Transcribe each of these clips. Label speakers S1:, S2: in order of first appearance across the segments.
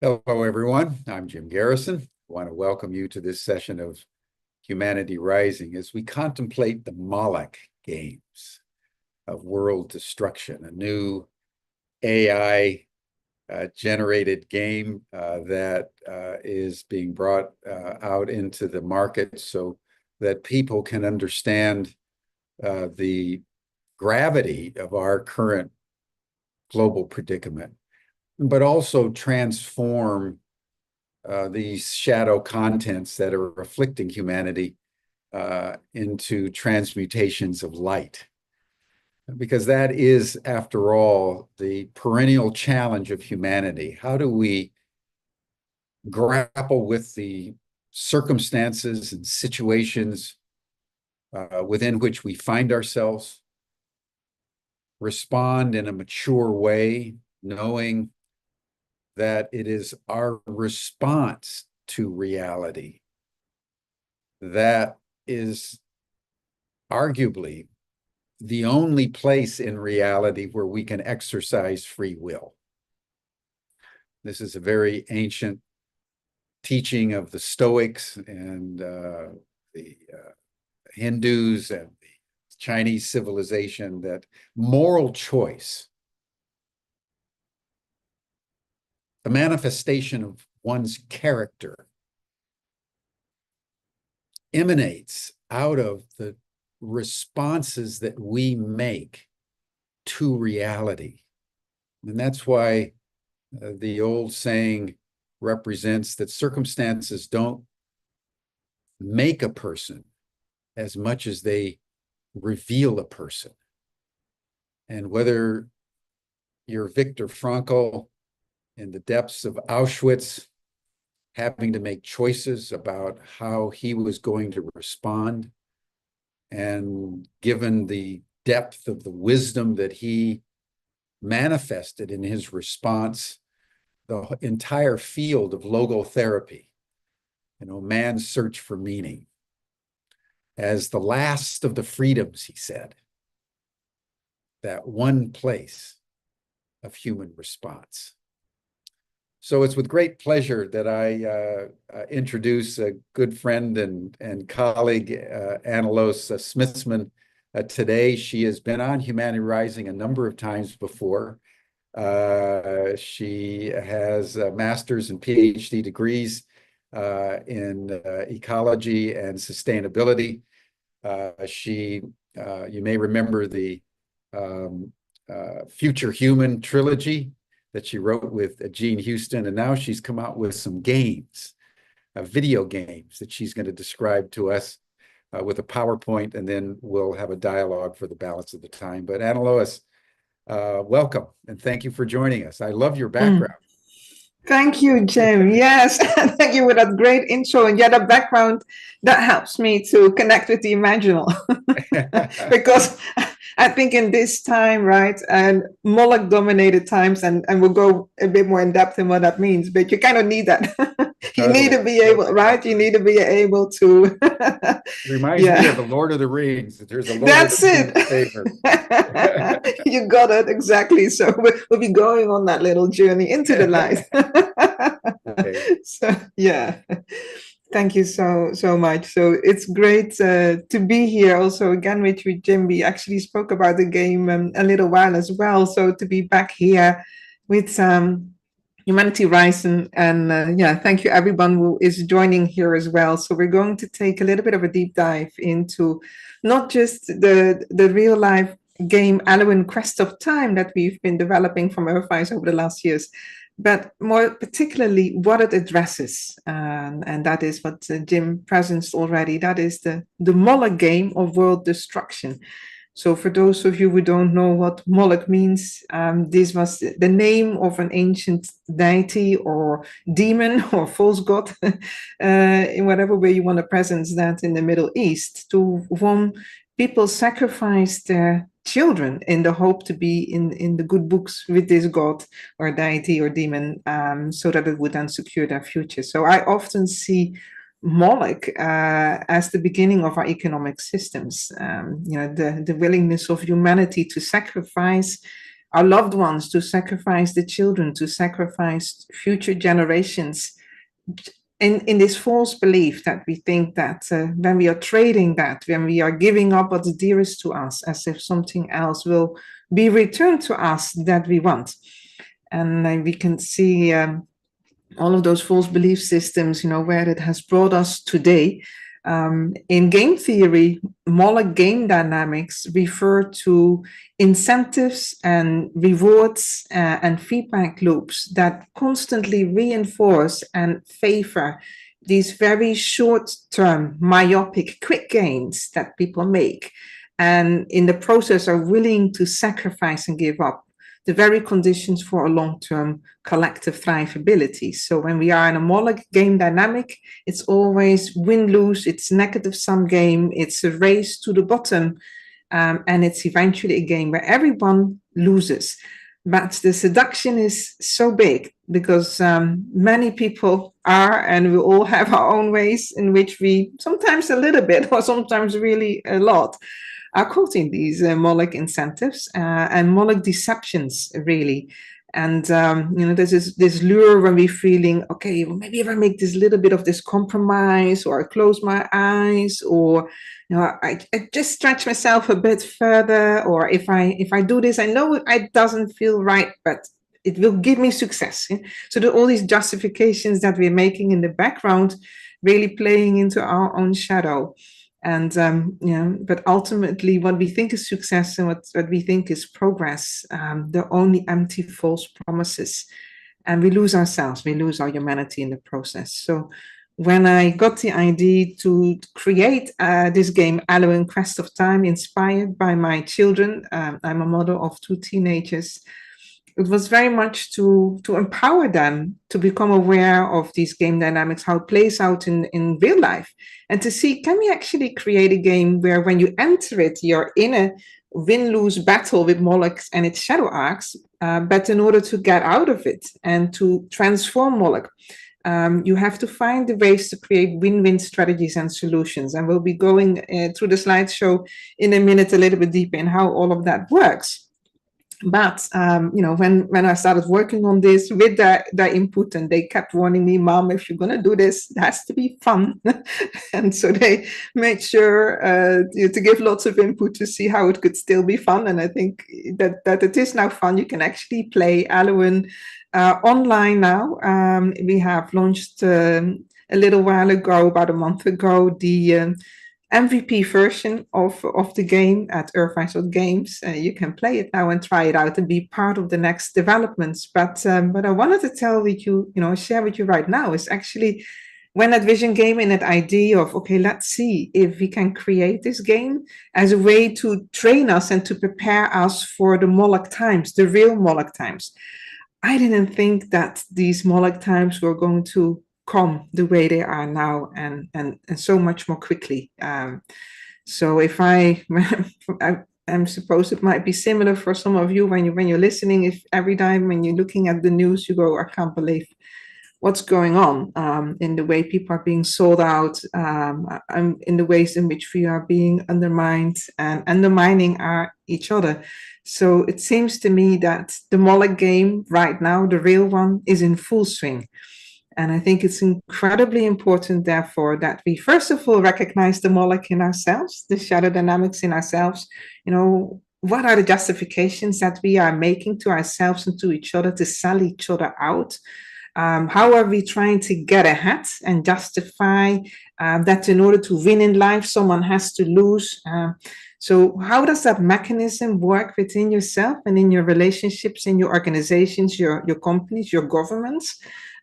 S1: Hello, everyone. I'm Jim Garrison. I want to welcome you to this session of Humanity Rising as we contemplate the Moloch games of world destruction, a new AI generated game that is being brought out into the market so that people can understand the gravity of our current global predicament, but also transform these shadow contents that are afflicting humanity into transmutations of light. Because that is, after all, the perennial challenge of humanity. How do we grapple with the circumstances and situations within which we find ourselves, respond in a mature way, knowing that it is our response to reality that is arguably the only place in reality where we can exercise free will. This is a very ancient teaching of the Stoics and the Hindus and the Chinese civilization, that moral choice, the manifestation of one's character, emanates out of the responses that we make to reality. And that's why the old saying represents that circumstances don't make a person as much as they reveal a person. And whether you're Viktor Frankl in the depths of Auschwitz, having to make choices about how he was going to respond, and given the depth of the wisdom that he manifested in his response, the entire field of logotherapy, man's search for meaning, as the last of the freedoms, he said, that one place of human response. So it's with great pleasure that I introduce a good friend and colleague, Anneloes Smitsman, today. She has been on Humanity Rising a number of times before. She has a master's and Ph.D. degrees in ecology and sustainability. You may remember the Future Human Trilogy that she wrote with Gene Houston, and now she's come out with some games, video games that she's going to describe to us with a PowerPoint, and then we'll have a dialogue for the balance of the time. But Anneloes, welcome, and thank you for joining us. I love your background.
S2: Thank you, Jim. Yes, thank you for that great intro. And yeah, the background, that helps me to connect with the imaginal. Because I think in this time, right, and Moloch dominated times, and we'll go a bit more in depth in what that means, but you kind of need that. You need to be able, right? You need to be able to.
S1: Reminds me of the Lord of the Rings. There's a Lord
S2: That's
S1: of the
S2: it. You got it, exactly. So we'll be going on that little journey into the light.
S1: Okay.
S2: So yeah. Thank you so much. So it's great to be here also again with you, Jim. We actually spoke about the game a little while as well. So to be back here with Humanity Rising, and yeah, thank you everyone who is joining here as well. So we're going to take a little bit of a deep dive into not just the real life game Elowyn Quest of Time that we've been developing from EARTHwise over the last years, but more particularly what it addresses, and that is what Jim presenced already. That is the Moloch game of world destruction. So for those of you who don't know what Moloch means, this was the name of an ancient deity or demon or false god, in whatever way you want to presence that in the Middle East, to whom people sacrificed their children in the hope to be in the good books with this god or deity or demon, so that it would then secure their future. So I often see Moloch as the beginning of our economic systems, the willingness of humanity to sacrifice our loved ones, to sacrifice the children, to sacrifice future generations, in this false belief that we think that when we are trading that, when we are giving up what's dearest to us, as if something else will be returned to us that we want. And we can see all of those false belief systems, where it has brought us today. In game theory, Moloch game dynamics refer to incentives and rewards and feedback loops that constantly reinforce and favor these very short-term, myopic, quick gains that people make, and in the process are willing to sacrifice and give up the very conditions for a long-term collective thrivability. So when we are in a Moloch game dynamic, it's always win-lose, it's negative-sum game, it's a race to the bottom, and it's eventually a game where everyone loses. But the seduction is so big because many people are, and we all have our own ways in which we sometimes a little bit or sometimes really a lot are quoting these Moloch incentives and Moloch deceptions, really. And, there's this lure when we're feeling, okay, well, maybe if I make this little bit of this compromise, or I close my eyes, or, I just stretch myself a bit further, or if I do this, I know it doesn't feel right, but it will give me success. So there are all these justifications that we're making in the background, really playing into our own shadow. And, but ultimately what we think is success and what we think is progress, they're only empty, false promises. And we lose ourselves, we lose our humanity in the process. So when I got the idea to create this game, Elowyn Quest of Time, inspired by my children, I'm a mother of 2 teenagers, it was very much to empower them to become aware of these game dynamics, how it plays out in real life, and to see, can we actually create a game where when you enter it, you're in a win-lose battle with Moloch and its shadow arcs, but in order to get out of it and to transform Moloch, you have to find the ways to create win-win strategies and solutions. And we'll be going through the slideshow in a minute, a little bit deeper in how all of that works. But, when I started working on this with their input, and they kept warning me, Mom, if you're going to do this, it has to be fun. And so they made sure to give lots of input to see how it could still be fun. And I think that it is now fun. You can actually play Elowyn online now. We have launched a little while ago, about a month ago, the MVP version of the game at EARTHwise Games. You can play it now and try it out and be part of the next developments. But I wanted to tell with you, share with you right now, is actually when that vision came in, that idea of, okay, let's see if we can create this game as a way to train us and to prepare us for the Moloch times, the real Moloch times. I didn't think that these Moloch times were going to come the way they are now, and so much more quickly. So if I suppose it might be similar for some of you when you're listening, if every time when you're looking at the news, you go, I can't believe what's going on in the way people are being sold out, in the ways in which we are being undermined and undermining each other. So it seems to me that the Moloch game right now, the real one, is in full swing. And I think it's incredibly important, therefore, that we first of all recognize the Moloch in ourselves, the shadow dynamics in ourselves. What are the justifications that we are making to ourselves and to each other to sell each other out? How are we trying to get ahead and justify that in order to win in life, someone has to lose? So how does that mechanism work within yourself and in your relationships, in your organizations, your companies, your governments?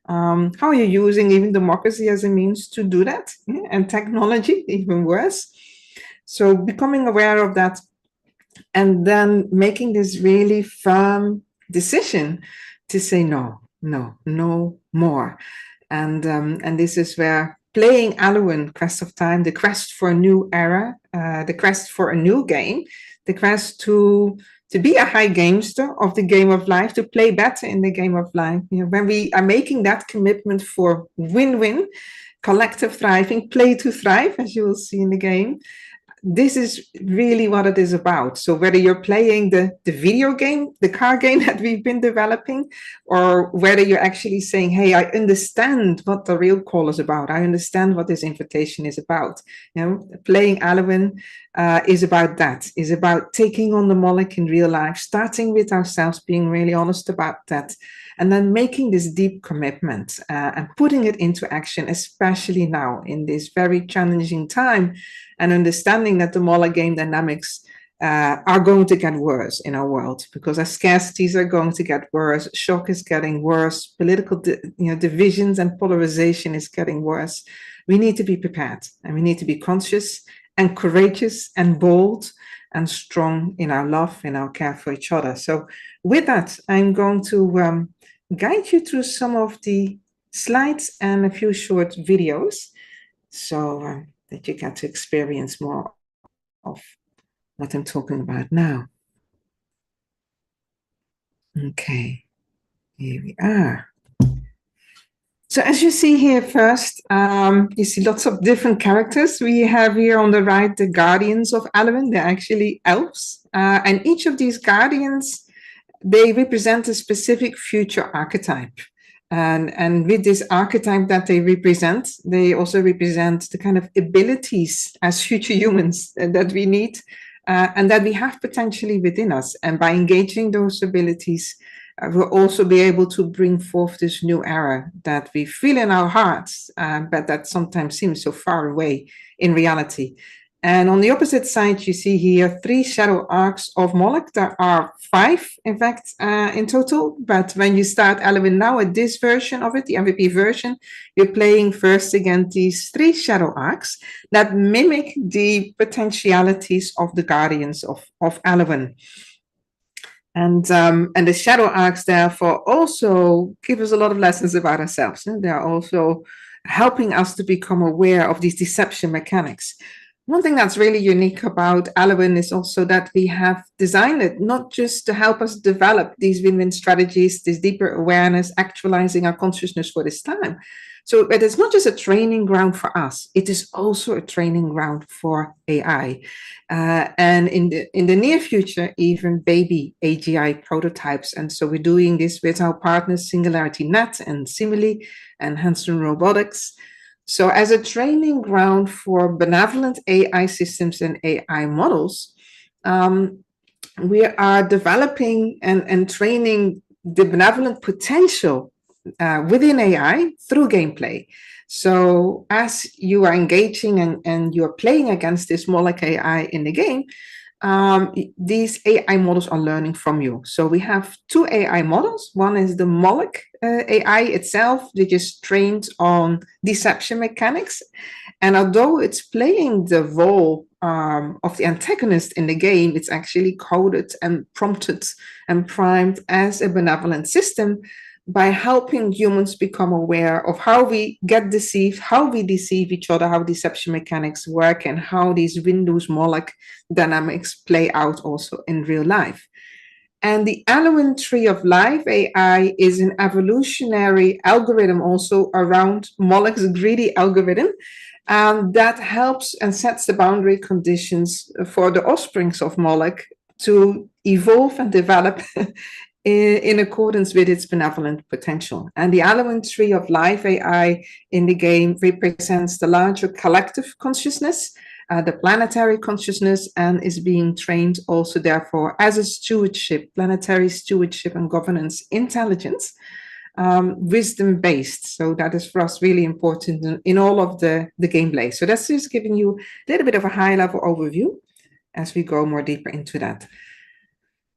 S2: How are you using even democracy as a means to do that? And technology, even worse. So becoming aware of that, and then making this really firm decision to say no more. And this is where playing Elowyn Quest of Time, the quest for a new era, the quest for a new game, the quest to be a high gamester of the game of life, to play better in the game of life. When we are making that commitment for win-win, collective thriving, play to thrive, as you will see in the game, this is really what it is about. So whether you're playing the video game, the car game that we've been developing, or whether you're actually saying, hey, I understand what the real call is about. I understand what this invitation is about. You know, playing Elowyn is about that, is about taking on the Moloch in real life, starting with ourselves, being really honest about that, and then making this deep commitment and putting it into action, especially now in this very challenging time, and understanding that the Moloch game dynamics are going to get worse in our world, because our scarcities are going to get worse, shock is getting worse, political divisions and polarization is getting worse. We need to be prepared, and we need to be conscious and courageous and bold and strong in our love, in our care for each other. So with that, I'm going to guide you through some of the slides and a few short videos, so that you get to experience more of what I'm talking about now. Okay, here we are. So as you see here first, you see lots of different characters. We have here on the right the guardians of Elowyn. They're actually elves. And each of these guardians, they represent a specific future archetype. And with this archetype that they represent, they also represent the kind of abilities as future humans that we need and that we have potentially within us. And by engaging those abilities, we'll also be able to bring forth this new era that we feel in our hearts, but that sometimes seems so far away in reality. And on the opposite side, you see here 3 shadow arcs of Moloch. There are 5, in fact, in total. But when you start Elowyn now at this version of it, the MVP version, you're playing first against these 3 shadow arcs that mimic the potentialities of the guardians of Elowyn. And the shadow arcs, therefore, also give us a lot of lessons about ourselves. They are also helping us to become aware of these deception mechanics. One thing that's really unique about Elowyn is also that we have designed it not just to help us develop these win-win strategies, this deeper awareness, actualizing our consciousness for this time. So it is not just a training ground for us, it is also a training ground for AI. And in the near future, even baby AGI prototypes. And so we're doing this with our partners SingularityNet and Simile and Hanson Robotics. So as a training ground for benevolent AI systems and AI models, we are developing and training the benevolent potential within AI through gameplay. So as you are engaging and you're playing against this Moloch AI in the game, these AI models are learning from you. So we have 2 AI models. One is the Moloch AI itself, which is trained on deception mechanics. And although it's playing the role of the antagonist in the game, it's actually coded and prompted and primed as a benevolent system by helping humans become aware of how we get deceived, how we deceive each other, how deception mechanics work, and how these Windows Moloch dynamics play out also in real life. And the Elowyn Tree of Life AI is an evolutionary algorithm also around Moloch's greedy algorithm that helps and sets the boundary conditions for the offsprings of Moloch to evolve and develop in accordance with its benevolent potential. And the Elowyn Tree of Life AI in the game represents the larger collective consciousness, the planetary consciousness, and is being trained also therefore as a stewardship, planetary stewardship and governance intelligence, wisdom-based. So that is for us really important in all of the gameplay. So that's just giving you a little bit of a high-level overview as we go more deeper into that.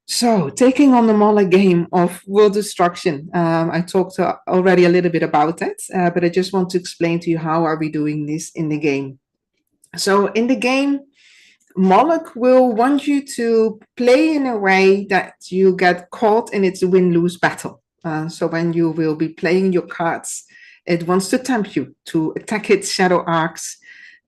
S2: So taking on the Moloch game of world destruction, I talked already a little bit about that, but I just want to explain to you how are we doing this in the game. So in the game, Moloch will want you to play in a way that you get caught in its win-lose battle. So when you will be playing your cards, it wants to tempt you to attack its shadow arcs,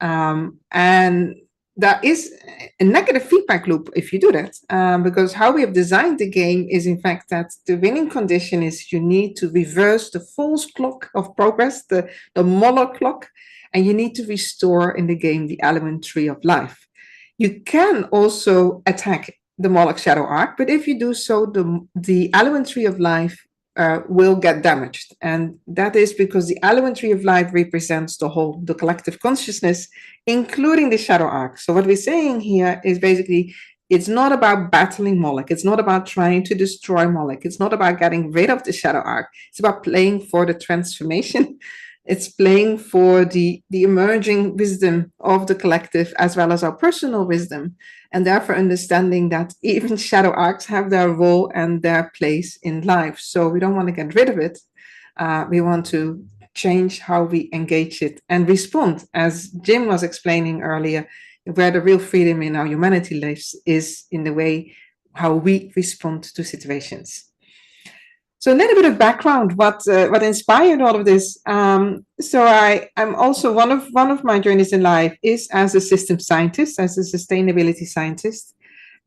S2: and there is a negative feedback loop if you do that, because how we have designed the game is in fact that the winning condition is you need to reverse the false clock of progress, the Moloch clock, and you need to restore in the game the Elowyn Tree of Life. You can also attack the Moloch shadow arc, but if you do so, the Elowyn tree of life will get damaged. And that is because the Elowyn tree of life represents the collective consciousness, including the shadow arc. So what we're saying here is basically, it's not about battling Moloch. It's not about trying to destroy Moloch. It's not about getting rid of the shadow arc. It's about playing for the transformation. It's playing for the emerging wisdom of the collective as well as our personal wisdom, and therefore understanding that even shadow arcs have their role and their place in life. So we don't want to get rid of it. We want to change how we engage it and respond, as Jim was explaining earlier, where the real freedom in our humanity lives is in the way how we respond to situations. So a little bit of background, what inspired all of this. So I'm also one of my journeys in life is as a system scientist, as a sustainability scientist.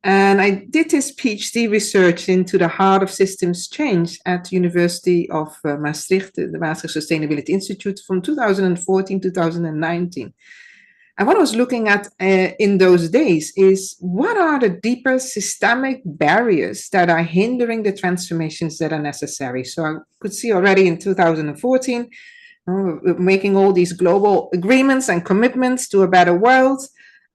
S2: And I did this Ph.D. research into the heart of systems change at University of Maastricht, the Maastricht Sustainability Institute from 2014 to 2019. And what I was looking at in those days is what are the deeper systemic barriers that are hindering the transformations that are necessary. So I could see already in 2014, making all these global agreements and commitments to a better world,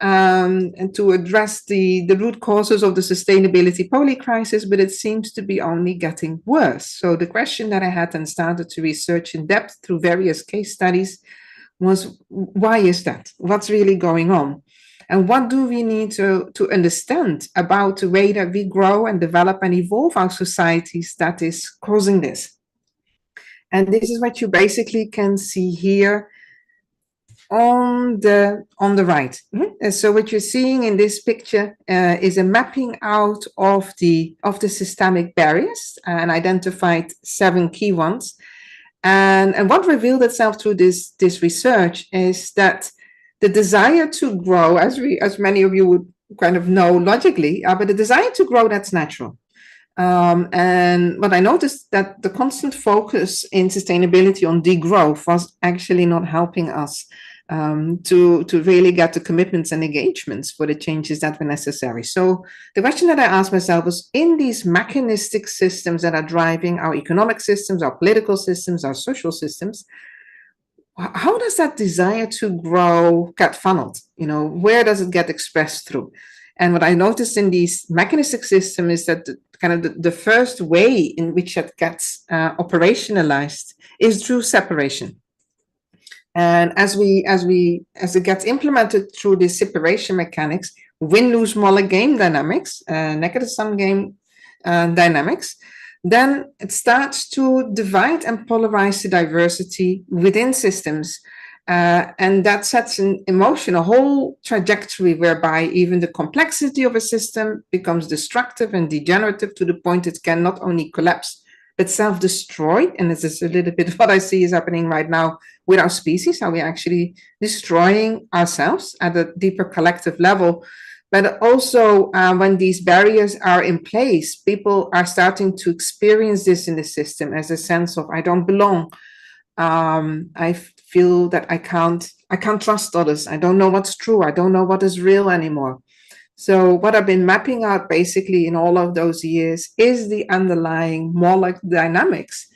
S2: and to address the root causes of the sustainability poly crisis, but it seems to be only getting worse. So the question that I had and started to research in depth through various case studies was, why is that? What's really going on? And what do we need to understand about the way that we grow and develop and evolve our societies that is causing this? And this is what you basically can see here on the right. So what you're seeing in this picture is a mapping out of the systemic barriers, and identified 7 key ones. And what revealed itself through this research is that the desire to grow, as many of you would kind of know logically, but the desire to grow, that's natural. And what I noticed that the constant focus in sustainability on degrowth was actually not helping us to really get the commitments and engagements for the changes that were necessary. So the question that I asked myself was, in these mechanistic systems that are driving our economic systems, our political systems, our social systems, how does that desire to grow get funneled? Where does it get expressed through? And what I noticed in these mechanistic systems is that the first way in which it gets operationalized is through separation. And as it gets implemented through the separation mechanics, win-lose-Moloch game dynamics, negative sum game dynamics, then it starts to divide and polarize the diversity within systems. And that sets in motion a whole trajectory whereby even the complexity of a system becomes destructive and degenerative to the point it can not only collapse, but self-destroy. And this is a little bit what I see is happening right now with our species, how we're actually destroying ourselves at a deeper collective level. But also when these barriers are in place, people are starting to experience this in the system as a sense of, I don't belong. I feel that I can't trust others. I don't know what's true. I don't know what is real anymore. So what I've been mapping out basically in all of those years is the underlying Moloch dynamics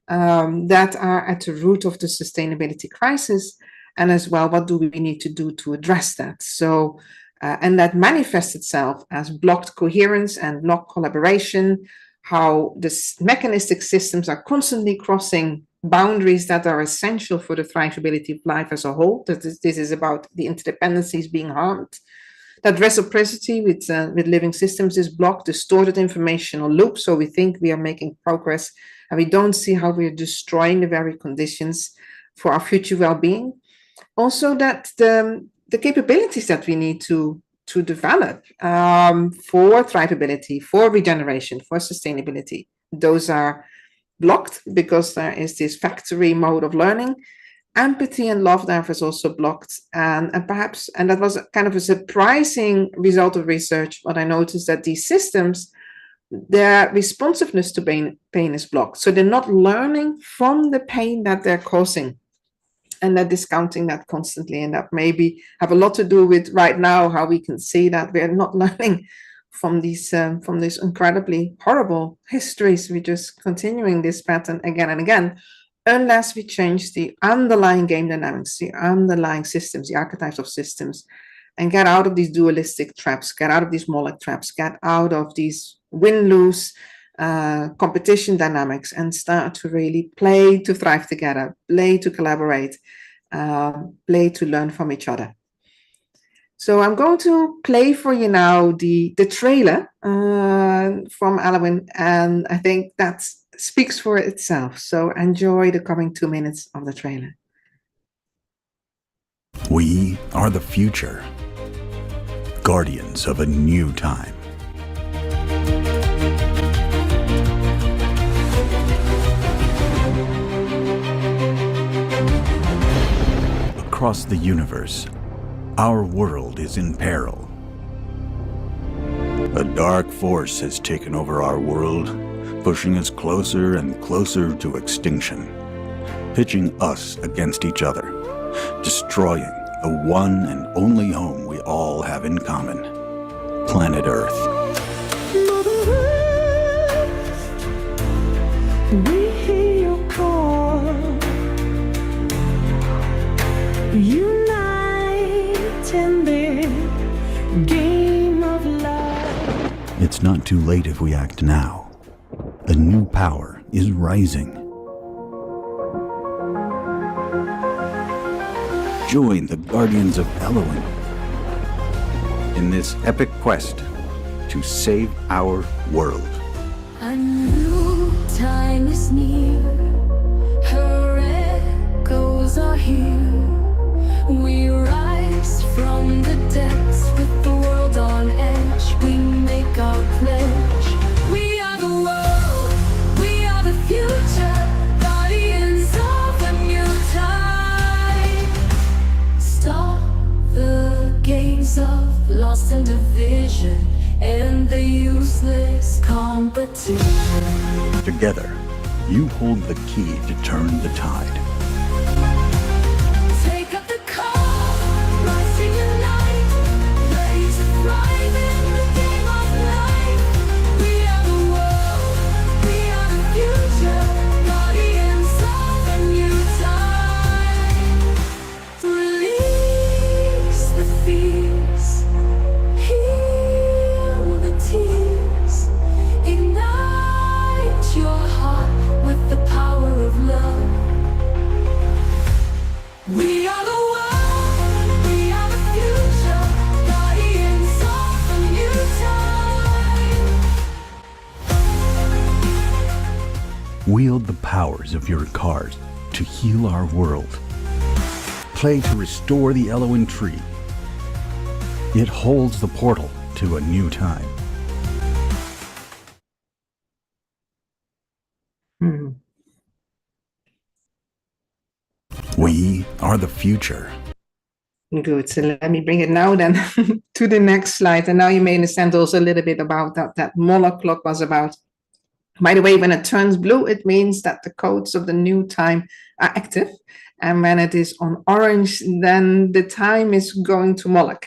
S2: that are at the root of the sustainability crisis, and as well, what do we need to do to address that? So, and that manifests itself as blocked coherence and blocked collaboration, how the mechanistic systems are constantly crossing boundaries that are essential for the thrivability of life as a whole. That this is about the interdependencies being harmed. That reciprocity with living systems is blocked, distorted informational loop. So we think we are making progress, and we don't see how we are destroying the very conditions for our future well-being. Also, that the capabilities that we need to develop for thrivability, for regeneration, for sustainability, those are blocked because there is this factory mode of learning. Empathy and love therefore is also blocked, and perhaps, and that was kind of a surprising result of research, but I noticed that these systems, their responsiveness to pain is blocked. So they're not learning from the pain that they're causing. and they're discounting that constantly. And that maybe have a lot to do with right now how we can see that we're not learning from these incredibly horrible histories. We're just continuing this pattern again and again, unless we change the underlying game dynamics, the underlying systems, the archetypes of systems, and get out of these dualistic traps, get out of these Moloch traps, get out of these win-lose competition dynamics, and start to really play to thrive together, play to collaborate, play to learn from each other. So I'm going to play for you now the trailer from Elowyn, and I think that speaks for itself. So enjoy the coming 2 minutes of the trailer.
S3: We are the future, guardians of a new time. Across the universe, our world is in peril. A dark force has taken over our world, pushing us closer and closer to extinction, pitching us against each other, destroying the one and only home we all have in common, planet Earth.
S4: We hear your call. Unite in the game of life.
S3: It's not too late if we act now. A new power is rising. Join the Guardians of Elowyn in this epic quest to save our world.
S4: A new time is near. Her echoes are here. We rise from the depths with the world on edge. We make our pledge. We are the world. We are the future. Guardians of a new time. Stop the games of loss and division and the useless competition.
S3: Together, you hold the key to turn the tide.
S4: Take up the call, rise to unite, blaze a thrive in the game of life. We are the world, we are the future, guardians of a new time. Release the fears, heal the tears, ignite your heart with the power of love. We are the world, we are the future, guardians of a new time.
S3: Wield the powers of your cards to heal our world. Play to restore the Elowyn tree. It holds the portal to a new time. We are the future.
S2: Good. So let me bring it now then to the next slide. And now you may understand also a little bit about that Moloch clock was about. By the way, when it turns blue, it means that the codes of the new time are active. And when it is on orange, then the time is going to Moloch.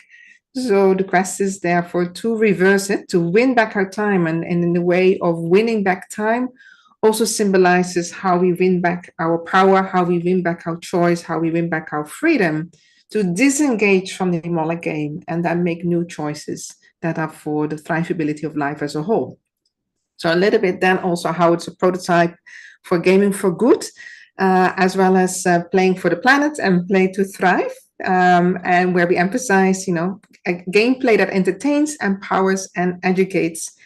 S2: So the quest is therefore to reverse it, to win back our time. And in the way of winning back time also symbolizes how we win back our power, how we win back our choice, how we win back our freedom, to disengage from the Moloch game and then make new choices that are for the thrivability of life as a whole. So a little bit then also how it's a prototype for gaming for good, as well as playing for the planet and play to thrive, and where we emphasize, a gameplay that entertains, empowers, and educates.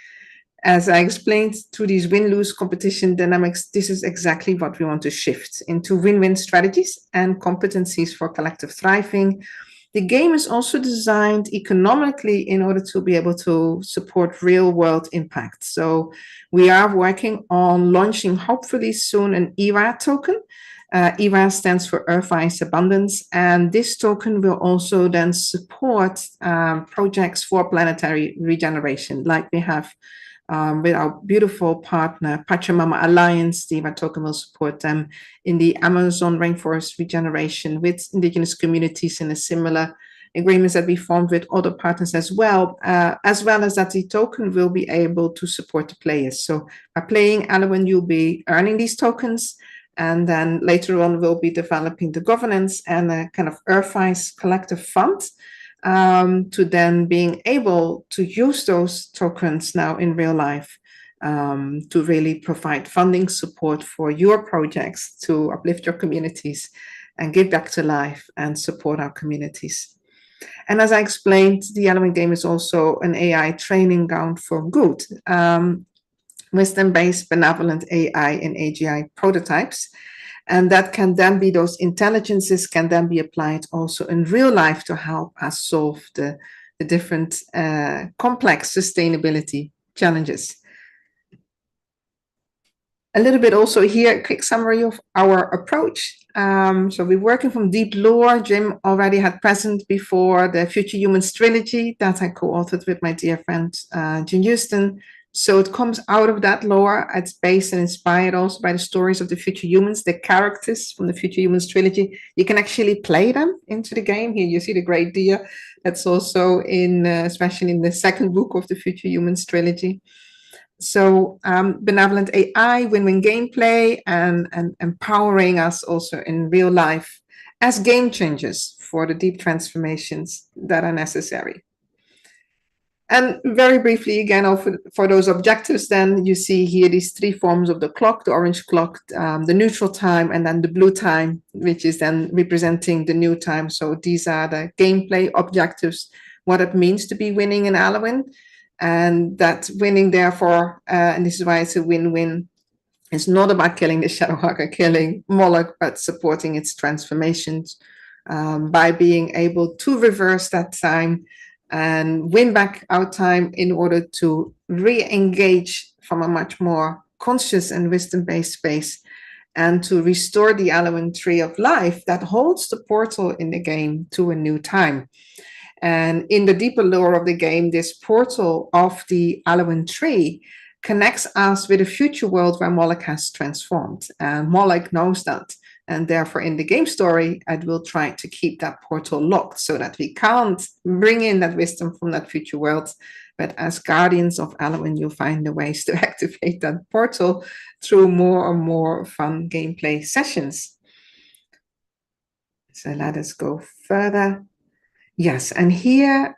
S2: As I explained, through these win-lose competition dynamics, this is exactly what we want to shift into win-win strategies and competencies for collective thriving. The game is also designed economically in order to be able to support real-world impact. So we are working on launching, hopefully soon, an EWA token. EWA stands for EARTHwise Abundance, and this token will also then support projects for planetary regeneration, like we have with our beautiful partner, Pachamama Alliance. The EVA token will support them in the Amazon rainforest regeneration with indigenous communities in a similar agreements that we formed with other partners as well as that the token will be able to support the players. So by playing Elowyn, you'll be earning these tokens, and then later on we'll be developing the governance and a kind of EARTHwise collective fund to then being able to use those tokens now in real life to really provide funding support for your projects to uplift your communities and give back to life and support our communities. And as I explained, the Elowyn game is also an AI training ground for good, wisdom-based benevolent AI and AGI prototypes. And that can then be, those intelligences can then be applied also in real life to help us solve the different complex sustainability challenges. A little bit also here, a quick summary of our approach. So we're working from deep lore. Jim already had present before the Future Humans Trilogy that I co-authored with my dear friend Jim Houston. So it comes out of that lore. It's based and inspired also by the stories of the future humans, the characters from the Future Humans Trilogy. You can actually play them into the game. Here you see the great deer. That's also in, especially in the second book of the Future Humans Trilogy. So benevolent AI, win-win gameplay, and empowering us also in real life as game changers for the deep transformations that are necessary. And very briefly, again, for those objectives, then you see here these three forms of the clock: the orange clock, the neutral time, and then the blue time, which is then representing the new time. So these are the gameplay objectives, what it means to be winning in Elowyn. And that winning, therefore, and this is why it's a win-win, it's not about killing the Shadowhawk, killing Moloch, but supporting its transformations by being able to reverse that time and win back our time in order to re-engage from a much more conscious and wisdom-based space, and to restore the Elowyn tree of life that holds the portal in the game to a new time. And in the deeper lore of the game, this portal of the Elowyn tree connects us with a future world where Moloch has transformed. And Moloch knows that. And therefore, in the game story, it will try to keep that portal locked so that we can't bring in that wisdom from that future world. But as guardians of Elowyn, you'll find the ways to activate that portal through more and more fun gameplay sessions. So let us go further. Yes, and here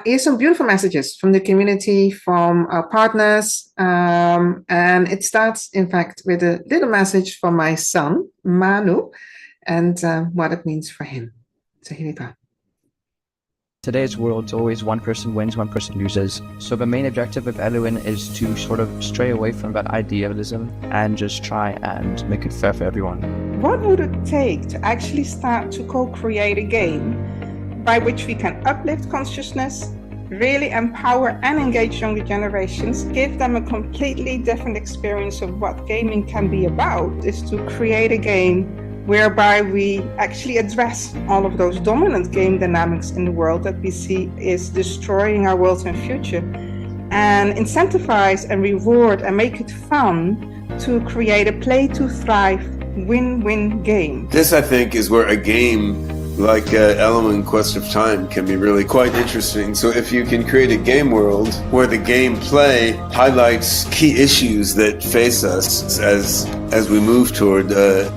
S2: here's some beautiful messages from the community, from our partners, and it starts, in fact, with a little message from my son, Manu, and what it means for him. So here we go.
S5: Today's world, it's always one person wins, one person loses. So the main objective of Elowyn is to sort of stray away from that idealism and just try and make it fair for everyone.
S2: What would it take to actually start to co-create a game by which we can uplift consciousness, really empower and engage younger generations, give them a completely different experience of what gaming can be about, is to create a game whereby we actually address all of those dominant game dynamics in the world that we see is destroying our world and future, and incentivize and reward and make it fun to create a play to thrive win-win game.
S6: This, I think, is where a game like Elowyn Quest of Time can be really quite interesting. So if you can create a game world where the gameplay highlights key issues that face us as we move toward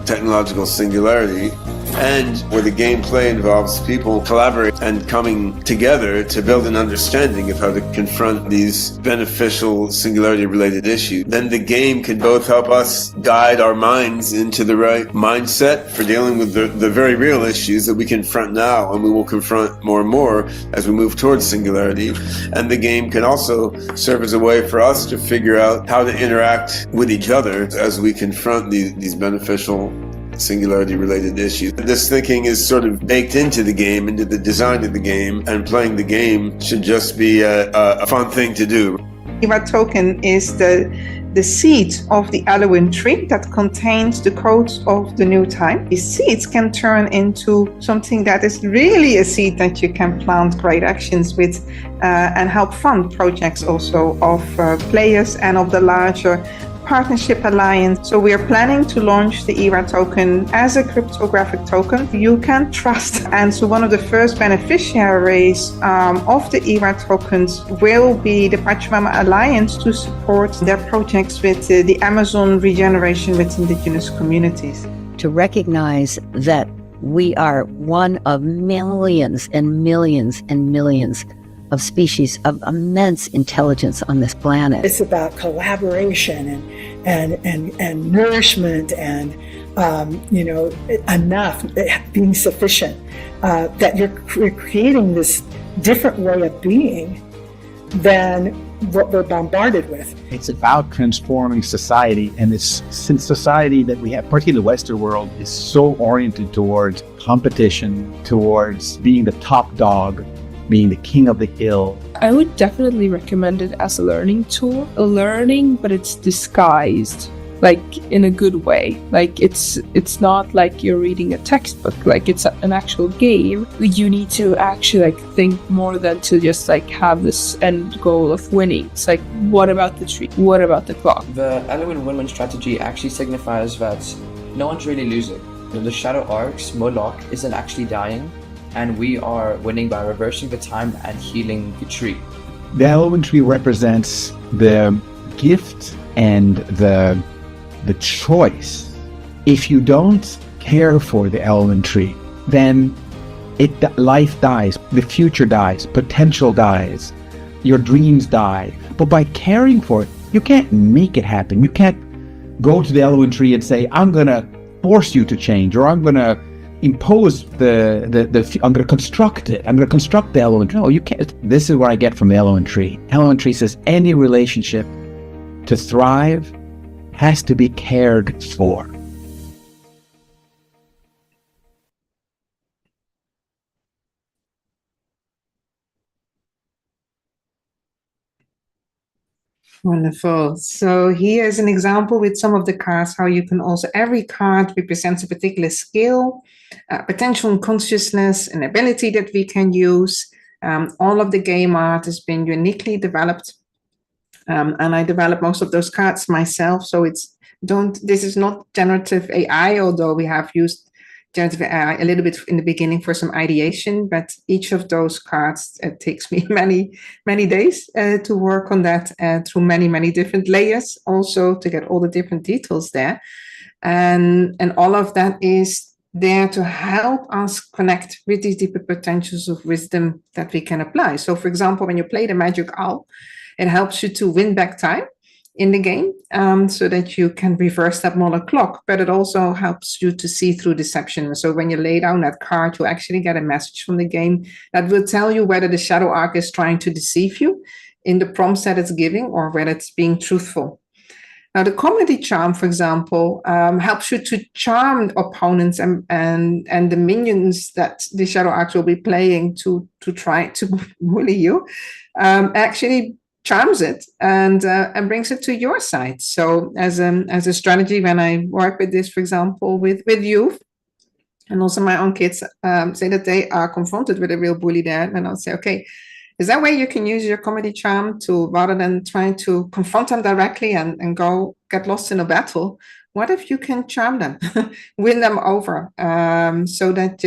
S6: technological singularity, and where the gameplay involves people collaborating and coming together to build an understanding of how to confront these beneficial singularity-related issues, then the game can both help us guide our minds into the right mindset for dealing with the very real issues that we confront now and we will confront more and more as we move towards singularity. And the game can also serve as a way for us to figure out how to interact with each other as we confront these beneficial singularity-related issues. This thinking is sort of baked into the game, into the design of the game, and playing the game should just be a fun thing to do.
S2: EVA token is the the seeds of the Elowyn tree that contains the codes of the new time. These seeds can turn into something that is really a seed that you can plant great actions with and help fund projects also of players and of the larger partnership alliance. So we are planning to launch the ERA token as a cryptographic token you can trust. And so one of the first beneficiaries of the ERA tokens will be the Pachamama Alliance to support their projects with the Amazon regeneration with indigenous communities.
S7: To recognize that we are one of millions and millions and millions of species of immense intelligence on this planet.
S8: It's about collaboration and nourishment and enough, being sufficient, that you're creating this different way of being than what we're bombarded with.
S9: It's about transforming society, and since society that we have, particularly the Western world, is so oriented towards competition, towards being the top dog, being the king of the hill.
S10: I would definitely recommend it as a learning tool. A learning, but it's disguised, like in a good way. Like it's not like you're reading a textbook, like it's an actual game. You need to actually think more than to just have this end goal of winning. It's what about the tree? What about the clock?
S5: The Elowyn win-win strategy actually signifies that no one's really losing. The shadow arcs, Moloch, isn't actually dying, and we are winning by reversing the time and healing the tree.
S9: The Elowyn tree represents the gift and the choice. If you don't care for the Elowyn tree, then life dies, the future dies, potential dies, your dreams die. But by caring for it, you can't make it happen. You can't go to the Elowyn tree and say, I'm gonna force you to change, or I'm gonna impose I'm going to construct it. I'm going to construct the Elowyn tree. No, you can't. This is what I get from the Elowyn tree. Elowyn tree says any relationship to thrive has to be cared for.
S2: Wonderful. So here is an example with some of the cards, how you can also, every card represents a particular skill, potential and consciousness, an ability that we can use. All of the game art has been uniquely developed. And I developed most of those cards myself. So this is not generative AI, although we have used generative AI a little bit in the beginning for some ideation, but each of those cards, it takes me many days to work on that through many different layers, also to get all the different details there. And all of that is there to help us connect with these deeper potentials of wisdom that we can apply. So for example, when you play the Magic Owl, it helps you to win back time in the game, so that you can reverse that Moloch clock, but it also helps you to see through deception. So when you lay down that card, you actually get a message from the game that will tell you whether the shadow arc is trying to deceive you in the prompts that it's giving, or whether it's being truthful. Now, the comedy charm, for example, helps you to charm opponents and the minions that the shadow arcs will be playing to try to bully you, actually charms it and brings it to your side. So as a strategy, when I work with this, for example, with youth, and also my own kids say that they are confronted with a real bully there, and I'll say, okay, is that way you can use your comedy charm to, rather than trying to confront them directly and go get lost in a battle, what if you can charm them, win them over, so that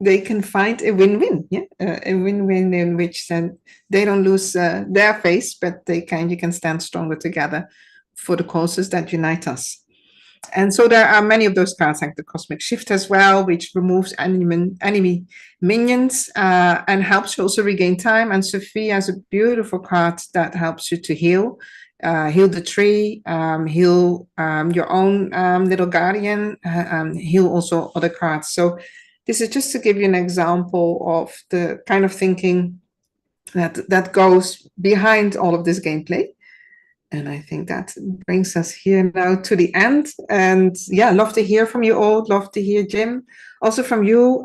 S2: they can find a win-win, a win-win in which then they don't lose their face, but you can stand stronger together for the causes that unite us. And so there are many of those cards, like the Cosmic Shift as well, which removes enemy minions and helps you also regain time. And Sophie has a beautiful card that helps you to heal the tree, heal your own little guardian, heal also other cards. So this is just to give you an example of the kind of thinking that goes behind all of this gameplay. And I think that brings us here now to the end. And yeah, love to hear from you all. Love to hear, Jim, also from you.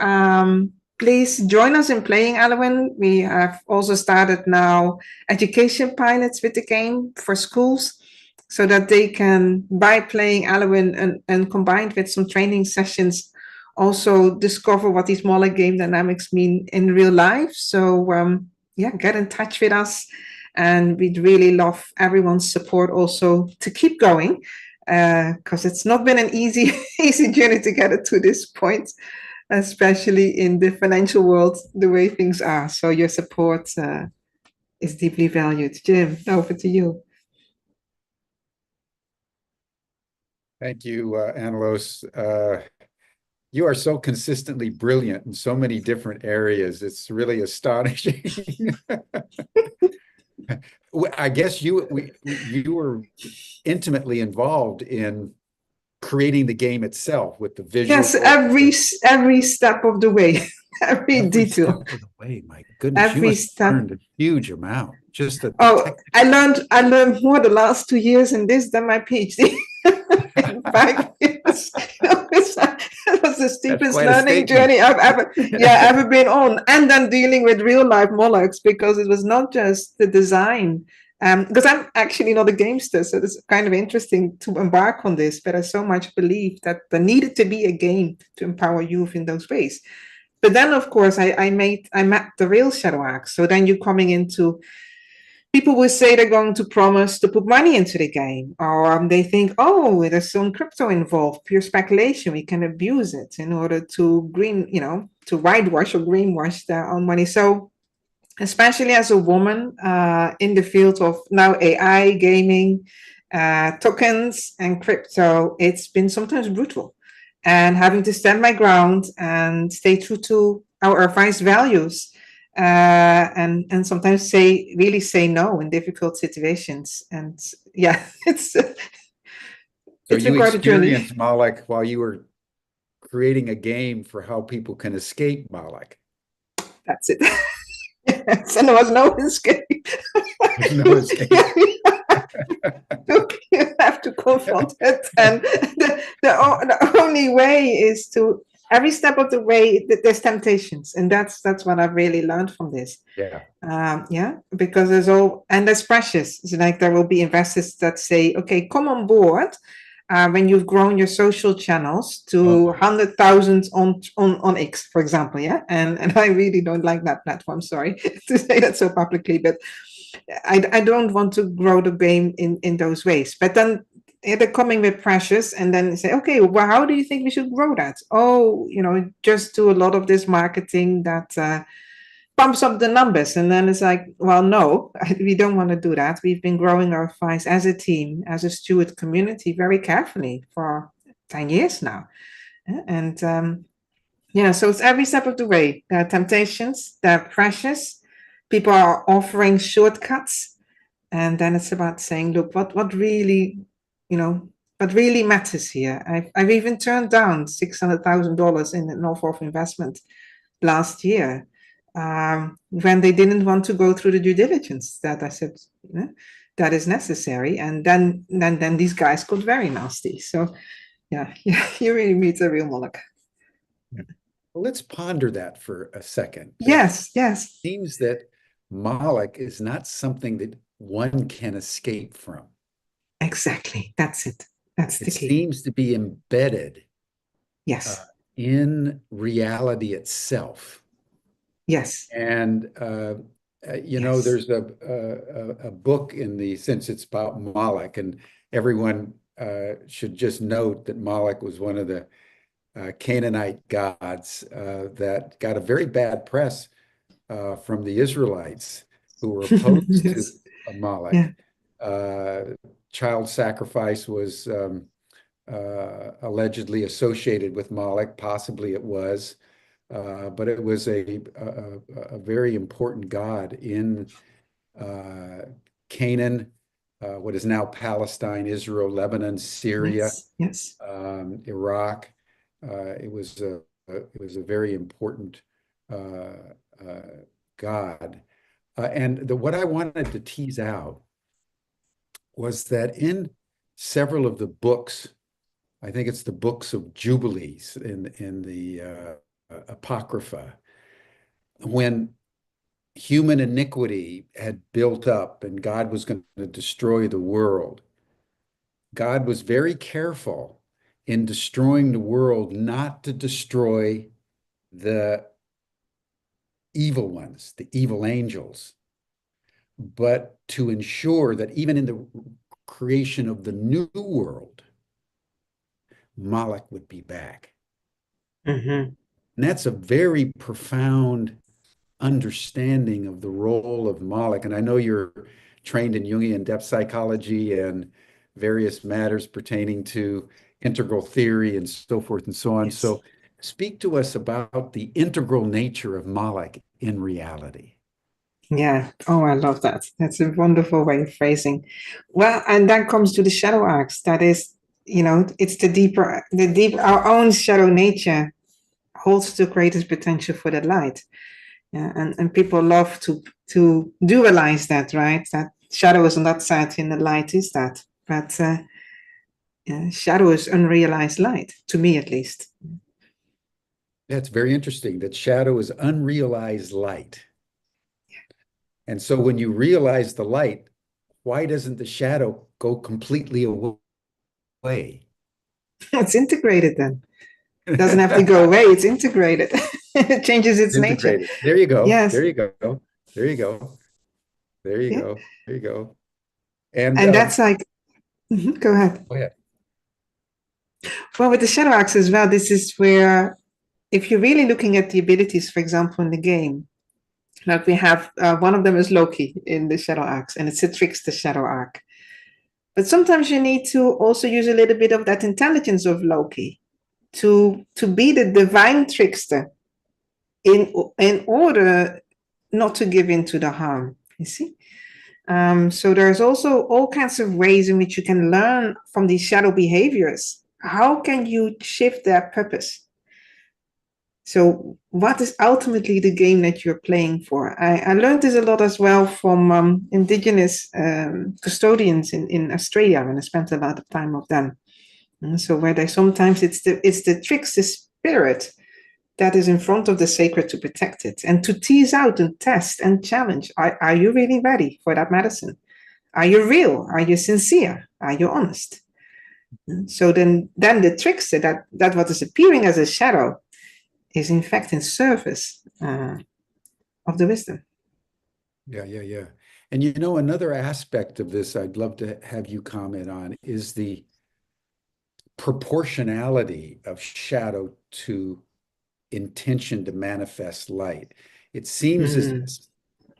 S2: Please join us in playing Elowyn. We have also started now education pilots with the game for schools. so that they can, by playing Elowyn and combined with some training sessions, also discover what these Moloch game dynamics mean in real life. So yeah, get in touch with us, and we'd really love everyone's support also to keep going, because it's not been an easy journey to get it to this point, especially in the financial world, the way things are. So your support is deeply valued. Jim, over to you.
S1: Thank you, Anneloes. You are so consistently brilliant in so many different areas. It's really astonishing. I guess you were intimately involved in creating the game itself with the visual.
S2: Yes, every step of the way, every detail.
S1: Step of the way, my goodness,
S2: every step.
S1: Learned a huge amount. Just the
S2: I learned more the last 2 years in this than my PhD. In 5 years, it was the steepest learning journey I've ever been on. And then dealing with real life Molochs, because it was not just the design. Because I'm actually not a gamester, so it's kind of interesting to embark on this. But I so much believe that there needed to be a game to empower youth in those ways. But then, of course, I met the real shadow acts. So then you're coming into, people will say they're going to promise to put money into the game, or they think, oh, there's some crypto involved, pure speculation, we can abuse it in order to to whitewash or greenwash their own money. So especially as a woman in the field of now AI, gaming, tokens and crypto, it's been sometimes brutal. And having to stand my ground and stay true to our EARTHwise values, and sometimes really say no in difficult situations. And yeah, it's
S1: so you
S2: quite a journey.
S1: experienced Moloch while you were creating a game for how people can escape Moloch.
S2: That's it. Yes, and there was no escape.
S1: There's no escape.
S2: You have to confront it, and the only way is to, every step of the way, there's temptations, and that's what I've really learned from this.
S1: Yeah.
S2: Because there's pressures. It's like there will be investors that say, okay, come on board when you've grown your social channels to 100,000 on X, for example. Yeah, and I really don't like that platform. Sorry to say that so publicly, but I don't want to grow the game in those ways. But then they're coming with pressures, and then say, okay, well, how do you think we should grow that? Oh, just do a lot of this marketing that pumps up the numbers. And then it's like, well, no, we don't want to do that. We've been growing our EARTHwise as a team, as a steward community, very carefully for 10 years now. And so it's every step of the way. There are temptations, there are pressures. People are offering shortcuts. And then it's about saying, look, what really matters here? I've even turned down $600,000 in an offer of investment last year, when they didn't want to go through the due diligence that I said that is necessary. And then these guys got very nasty. So yeah, you really meet a real Moloch.
S1: Well, let's ponder that for a second.
S2: Yes.
S1: It seems that Moloch is not something that one can escape from.
S2: Exactly. That's it. That's the key.
S1: It seems to be embedded in reality itself.
S2: Yes.
S1: And there's a book since it's about Moloch, and everyone should just note that Moloch was one of the Canaanite gods that got a very bad press from the Israelites who were opposed to Moloch. Child sacrifice was allegedly associated with Moloch. Possibly it was. But it was a very important god in Canaan, what is now Palestine, Israel, Lebanon, Syria, Iraq. It was a very important god. And what I wanted to tease out was that in several of the books, I think it's the books of Jubilees in the Apocrypha, when human iniquity had built up and God was going to destroy the world, God was very careful in destroying the world not to destroy the evil ones, the evil angels, but to ensure that even in the creation of the new world, Moloch would be back.
S2: Mm-hmm.
S1: And that's a very profound understanding of the role of Moloch. And I know you're trained in Jungian depth psychology and various matters pertaining to integral theory and so forth and so on.
S2: Yes.
S1: So speak to us about the integral nature of Moloch in reality.
S2: Yeah. Oh, I love that. That's a wonderful way of phrasing. Well, and that comes to the shadow arcs. That is, it's our own shadow nature holds the greatest potential for the light. Yeah, and people love to dualize that, right? That shadow is not that in the light is that, but shadow is unrealized light, to me at least.
S1: That's very interesting. That shadow is unrealized light. And so when you realize the light, why doesn't the shadow go completely away?
S2: It's integrated then. It doesn't have to go away. It's integrated. It changes its nature.
S1: There you go.
S2: Yes.
S1: There you go. There you go. There you go. There you go. And
S2: that's like, go ahead.
S1: Go ahead.
S2: Well, with the shadow arcs as well, this is where, if you're really looking at the abilities, for example, in the game, like we have, one of them is Loki in the shadow arcs, and it's a trickster shadow arc. But sometimes you need to also use a little bit of that intelligence of Loki to be the divine trickster in order not to give in to the harm, you see? So there's also all kinds of ways in which you can learn from these shadow behaviors. How can you shift their purpose? So what is ultimately the game that you're playing for? I learned this a lot as well from indigenous custodians in Australia, when I spent a lot of time with them. And so where they sometimes it's the trickster spirit that is in front of the sacred to protect it and to tease out and test and challenge. Are you really ready for that medicine? Are you real? Are you sincere? Are you honest? And so then the trickster, that what is appearing as a shadow, is in fact in service of the wisdom.
S1: Yeah. And another aspect of this I'd love to have you comment on is the proportionality of shadow to intention to manifest light. It seems as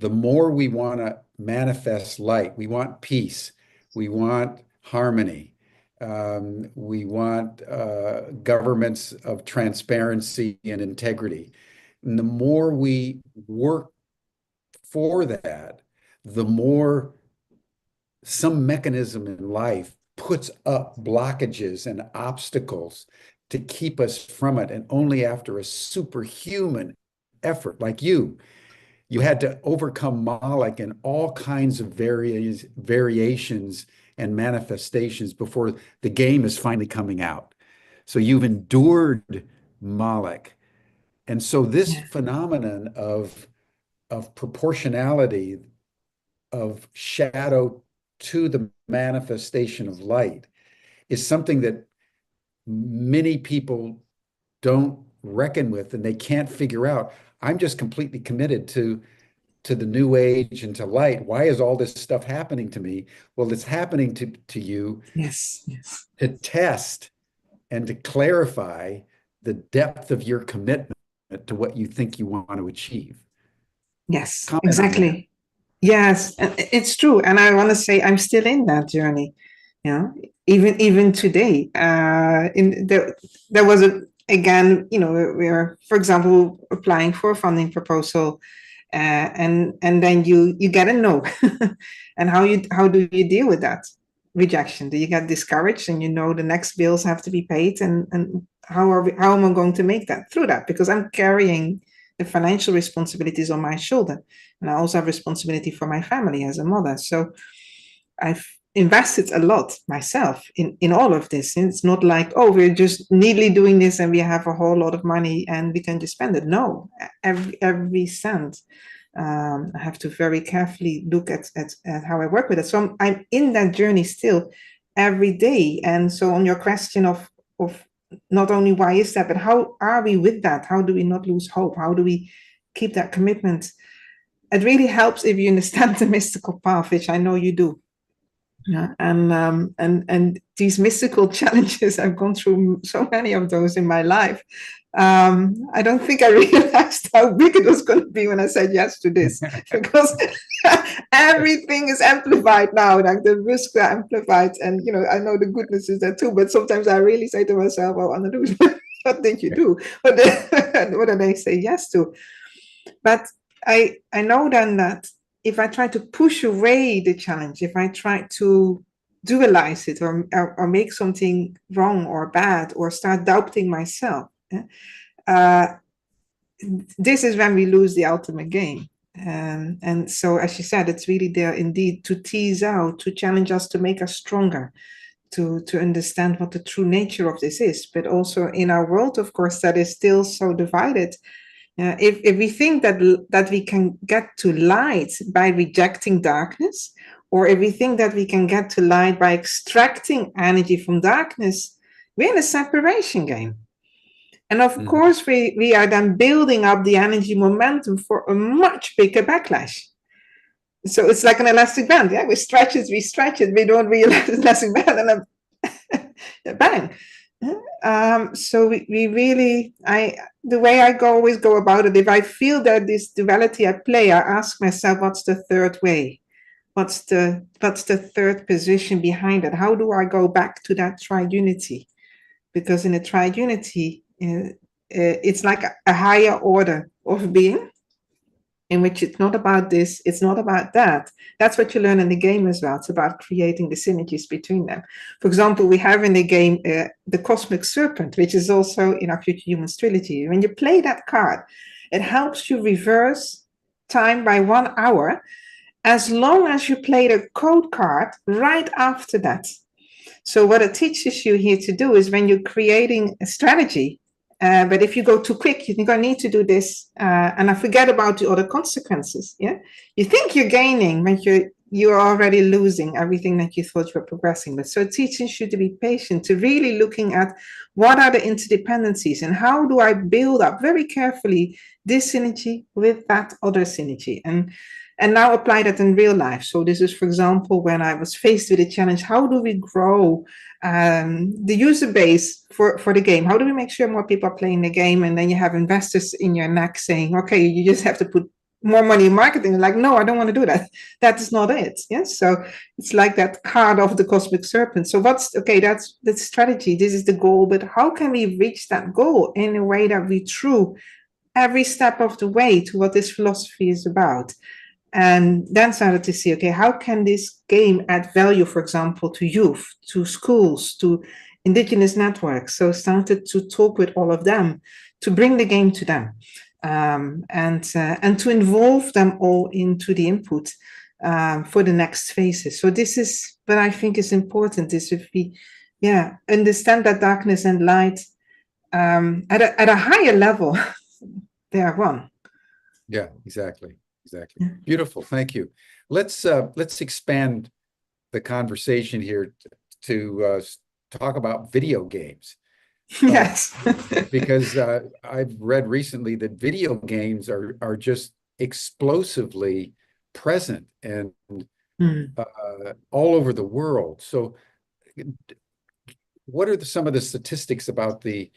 S1: the more we want to manifest light, we want peace, we want harmony, we want governments of transparency and integrity. And the more we work for that, the more some mechanism in life puts up blockages and obstacles to keep us from it. And only after a superhuman effort, like you had to overcome Moloch in all kinds of variations and manifestations before the game is finally coming out. So you've endured Moloch. And so this phenomenon of proportionality of shadow to the manifestation of light is something that many people don't reckon with, and they can't figure out. I'm just completely committed to the new age and to light. Why is all this stuff happening to me? Well, it's happening to you to test and to clarify the depth of your commitment to what you think you want to achieve.
S2: Yes,
S1: Comment
S2: exactly. Yes, it's true. And I want to say I'm still in that journey. Even today, there was again, we're, for example, applying for a funding proposal, and then you get a no. And how do you deal with that rejection? Do you get discouraged and the next bills have to be paid? And how am I going to make that through that? Because I'm carrying the financial responsibilities on my shoulder, and I also have responsibility for my family as a mother. So I've invested a lot myself in all of this. And it's not like, we're just neatly doing this and we have a whole lot of money and we can just spend it. No, every cent. I have to very carefully look at how I work with it. So I'm in that journey still. every day. And so on your question of not only why is that, but how are we with that? How do we not lose hope? How do we keep that commitment? It really helps if you understand the mystical path, which I know you do. Yeah, and these mystical challenges, I've gone through so many of those in my life. I don't think I realized how big it was going to be when I said yes to this, because everything is amplified now, like the risks are amplified, and I know the goodness is there too, but sometimes I really say to myself, oh, Anneloes, what did you do? What did I say yes to? But I know then that if I try to push away the challenge, if I try to dualize it or make something wrong or bad or start doubting myself, this is when we lose the ultimate game. And so, as you said, it's really there indeed to tease out, to challenge us, to make us stronger, to understand what the true nature of this is. But also in our world, of course, that is still so divided. If we think that we can get to light by rejecting darkness, or if we think that we can get to light by extracting energy from darkness, we're in a separation game. And of course, we are then building up the energy momentum for a much bigger backlash. So it's like an elastic band. Yeah, we stretch it, we don't realize it's elastic band, and then bang. So we really, the way I always go about it, if I feel that this duality at play, I ask myself, what's the third way? What's the third position behind it? How do I go back to that triunity? Because in a triunity, it's like a higher order of being, in which it's not about this, it's not about that. That's what you learn in the game as well. It's about creating the synergies between them. For example, we have in the game the Cosmic Serpent, which is also in our Future Humans Trilogy. When you play that card, it helps you reverse time by 1 hour, as long as you play the code card right after that. So what it teaches you here to do is when you're creating a strategy, but if you go too quick, you think I need to do this, and I forget about the other consequences. Yeah, you think you're gaining, but you're already losing everything that you thought you were progressing with. So it teaches you to be patient, to really looking at what are the interdependencies and how do I build up very carefully this synergy with that other synergy, and now apply that in real life. So this is, for example, when I was faced with a challenge, how do we grow the user base for the game? How do we make sure more people are playing the game? And then you have investors in your neck saying, okay, you just have to put more money in marketing. Like, no, I don't want to do that. That is not it. Yes. So it's like that card of the Cosmic Serpent. So that's the strategy. This is the goal, but how can we reach that goal in a way that we true every step of the way to what this philosophy is about? And then started to see, okay, how can this game add value, for example, to youth, to schools, to indigenous networks? So started to talk with all of them, to bring the game to them, and to involve them all into the input for the next phases. So this is what I think is important, is if we understand that darkness and light at a higher level, they are one.
S1: Yeah, exactly. Beautiful. Thank you. Let's expand the conversation here to talk about video games.
S2: Yes.
S1: Because I've read recently that video games are just explosively present and all over the world. So what are some of the statistics about the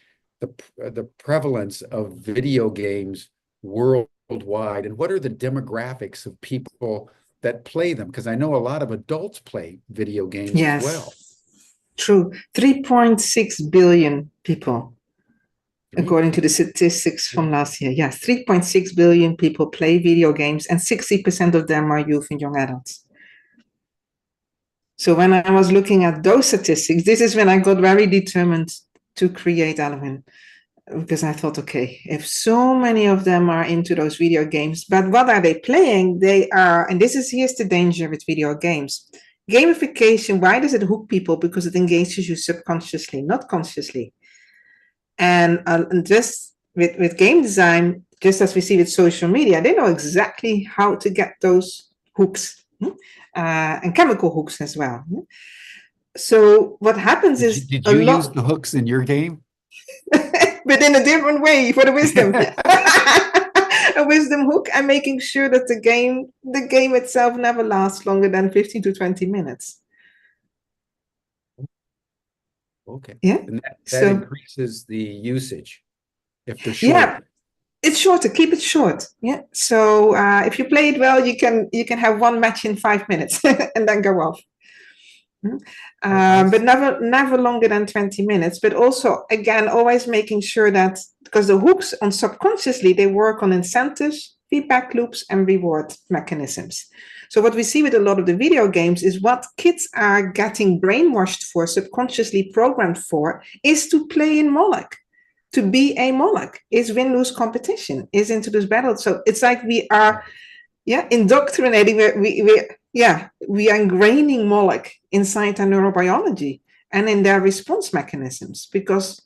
S1: prevalence of video games worldwide, and what are the demographics of people that play them? Because I know a lot of adults play video games as well.
S2: True. 3.6 billion people, according to the statistics from last year. Yes, 3.6 billion people play video games, and 60% of them are youth and young adults. So when I was looking at those statistics, this is when I got very determined to create Elowyn. Because I thought, okay, if so many of them are into those video games, but what are they playing? They are, and here's the danger with video games. Gamification, why does it hook people? Because it engages you subconsciously, not consciously. And just with game design, just as we see with social media, they know exactly how to get those hooks and chemical hooks as well. So what happens is
S1: Did
S2: a
S1: you use
S2: lot,
S1: the hooks in your game?
S2: but in a different way for the wisdom. A wisdom hook, and making sure that the game itself never lasts longer than 15 to 20 minutes.
S1: Okay.
S2: Yeah.
S1: And that
S2: So
S1: increases the usage if they're short.
S2: yeah, it's shorter. Keep it short. Yeah. So if you play it well, you can have one match in 5 minutes and then go off. But never longer than 20 minutes. But also, again, always making sure that, because the hooks on subconsciously, they work on incentives, feedback loops, and reward mechanisms. So what we see with a lot of the video games is what kids are getting brainwashed for, subconsciously programmed for, is to play in Moloch. To be a Moloch is win-lose competition, is introduce battle. So it's like we are, indoctrinating. We are ingraining Moloch inside our neurobiology and in their response mechanisms, because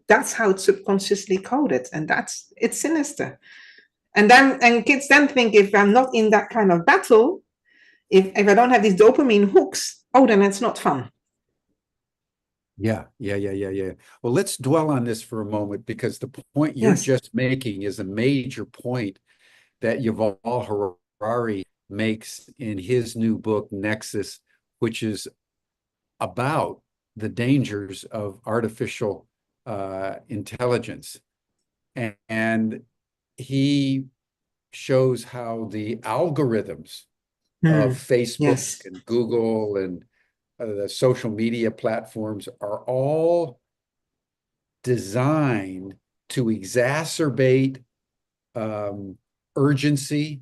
S2: that's how it's subconsciously coded, and it's sinister. And kids then think, if I'm not in that kind of battle, if I don't have these dopamine hooks, then it's not fun.
S1: Yeah. Well, let's dwell on this for a moment, because the point you're just making is a major point that Yuval Harari makes in his new book, Nexus, which is about the dangers of artificial intelligence. And he shows how the algorithms of Facebook and Google and the social media platforms are all designed to exacerbate urgency,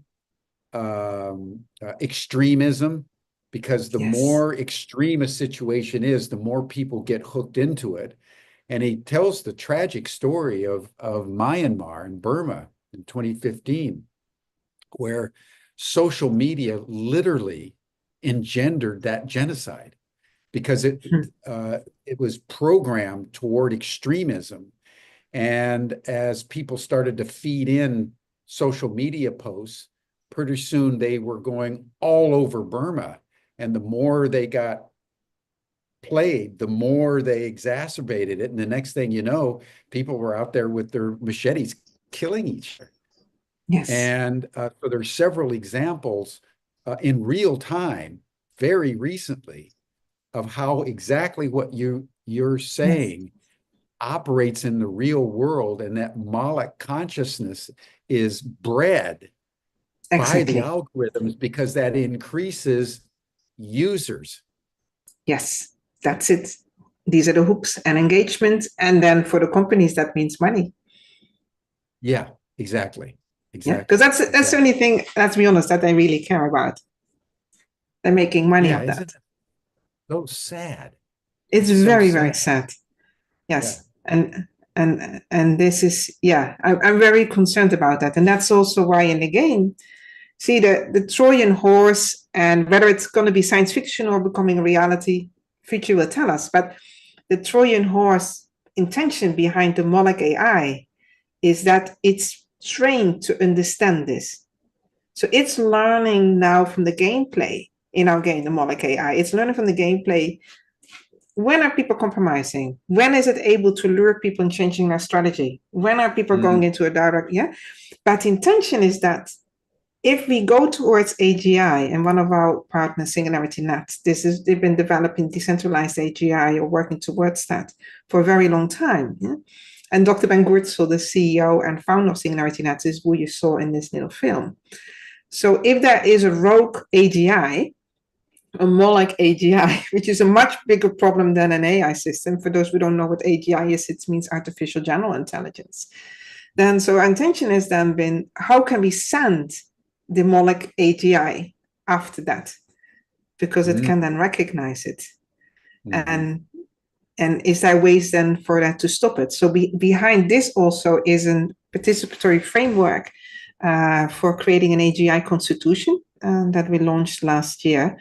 S1: extremism, because the more extreme a situation is, the more people get hooked into it. And he tells the tragic story of Myanmar and Burma in 2015, where social media literally engendered that genocide, because it was programmed toward extremism. And as people started to feed in social media posts, pretty soon they were going all over Burma. And the more they got played, the more they exacerbated it. And the next thing you know, people were out there with their machetes killing each other.
S2: Yes.
S1: And so there's several examples in real time, very recently, of how exactly what you're saying operates in the real world, and that Moloch consciousness is bred by the algorithms, because that increases users.
S2: Yes, that's it. These are the hooks and engagement. And then for the companies, that means money.
S1: Yeah, exactly.
S2: Because that's the only thing, let's be honest, that they really care about. They're making money off that.
S1: So sad.
S2: It's very, very sad. Yes. And this is, I'm very concerned about that. And that's also why in the game, see the Trojan horse, and whether it's going to be science fiction or becoming a reality, future will tell us. But the Trojan horse intention behind the Moloch AI is that it's trained to understand this. So it's learning now from the gameplay in our game, the Moloch AI. It's learning from the gameplay. When are people compromising? When is it able to lure people and changing their strategy? When are people going into a direct, But intention is that if we go towards AGI, and one of our partners, SingularityNet, they've been developing decentralized AGI or working towards that for a very long time. And Dr. Ben Gurtzel, the CEO and founder of SingularityNet, is who you saw in this little film. So if there is a rogue AGI, a Moloch AGI, which is a much bigger problem than an AI system. For those who don't know what AGI is, it means artificial general intelligence. Then, so our intention has then been, how can we send the Moloch AGI after that? Because it can then recognize it. And is there ways then for that to stop it? So behind this also is a participatory framework for creating an AGI Constitution that we launched last year.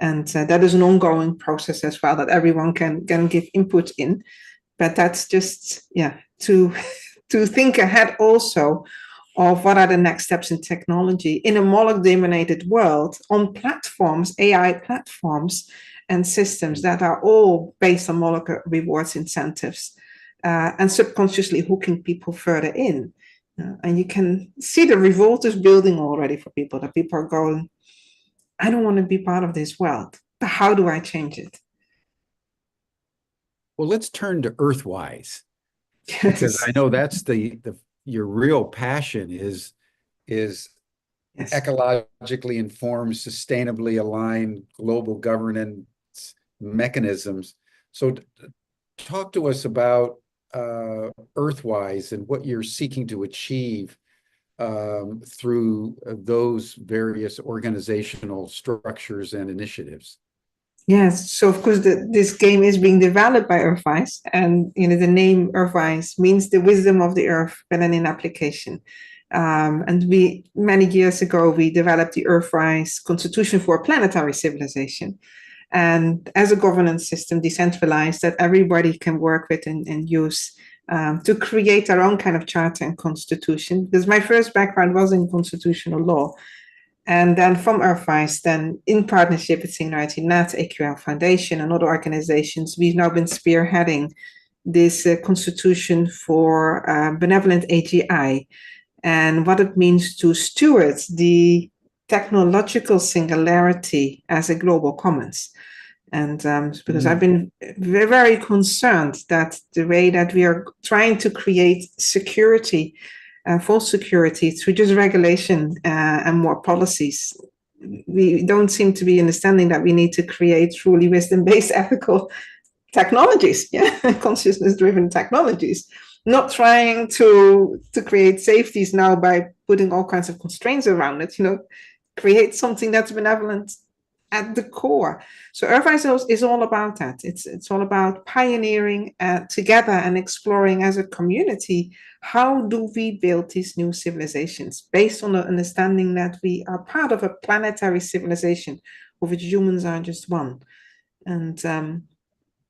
S2: And that is an ongoing process as well that everyone can give input in. But that's just, to think ahead also of what are the next steps in technology in a Moloch-dominated world on platforms, AI platforms, and systems that are all based on Moloch rewards incentives and subconsciously hooking people further in. And you can see the revolt is building already for people, that people are going, I don't want to be part of this world, but how do I change it?
S1: Well, let's turn to EARTHwise,
S2: Yes.
S1: because I know that's your real passion is
S2: Yes.
S1: ecologically informed, sustainably aligned global governance mechanisms. So talk to us about EARTHwise and what you're seeking to achieve through those various organizational structures and initiatives.
S2: Yes, so of course this game is being developed by EARTHwise, and the name EARTHwise means the wisdom of the earth, but then in application. And many years ago we developed the EARTHwise Constitution for a planetary civilization, and as a governance system, decentralized, that everybody can work with and use to create their own kind of charter and constitution. Because my first background was in constitutional law. And then from EARTHwise, then in partnership with Singularity Net, AQL Foundation, and other organizations, we've now been spearheading this constitution for benevolent AGI, and what it means to steward the technological singularity as a global commons. And because I've been very, very concerned that the way that we are trying to create security, false security through just regulation and more policies, we don't seem to be understanding that we need to create truly wisdom-based ethical technologies, consciousness-driven technologies, not trying to create safeties now by putting all kinds of constraints around it, create something that's benevolent at the core. So EARTHwise is all about that. It's all about pioneering together and exploring as a community, how do we build these new civilizations based on the understanding that we are part of a planetary civilization of which humans are just one. And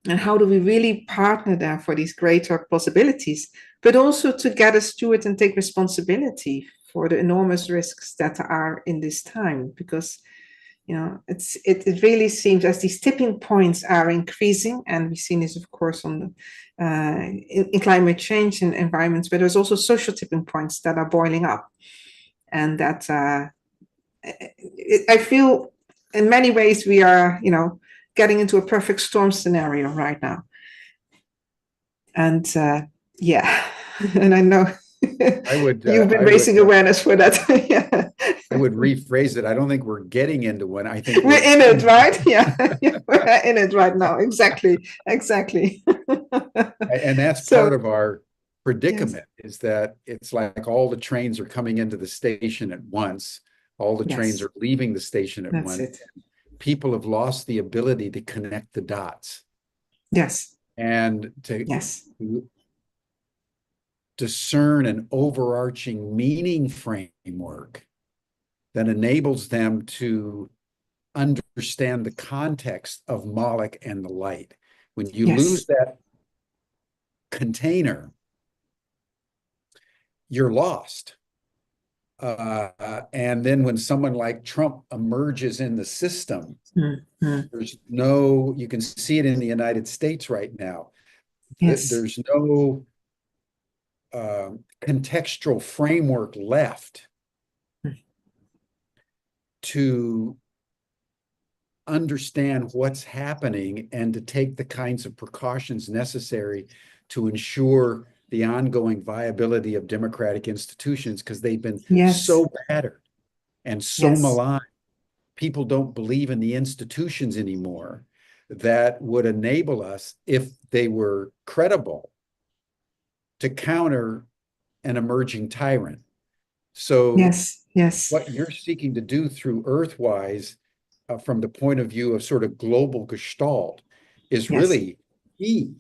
S2: how do we really partner there for these greater possibilities, but also to get a steward and take responsibility for the enormous risks that are in this time, because it really seems as these tipping points are increasing, and we've seen this, of course, on in climate change and environments, but there's also social tipping points that are boiling up, and that I feel in many ways we are, getting into a perfect storm scenario right now, and and I know. You've been raising awareness for that. Yeah.
S1: I would rephrase it. I don't think we're getting into one. I think
S2: we're in it, right? Yeah, we're in it right now. Exactly.
S1: And that's part of our predicament, is that it's like all the trains are coming into the station at once. All the trains are leaving the station at once. People have lost the ability to connect the dots.
S2: Yes.
S1: And to discern an overarching meaning framework that enables them to understand the context of Moloch and the light. When you lose that container, you're lost. And then when someone like Trump emerges in the system, there's no, you can see it in the United States right now. There's no contextual framework left to understand what's happening and to take the kinds of precautions necessary to ensure the ongoing viability of democratic institutions, because they've been so battered and so maligned. People don't believe in the institutions anymore that would enable us, if they were credible, to counter an emerging tyrant. So what you're seeking to do through EARTHwise, from the point of view of sort of global gestalt, is really key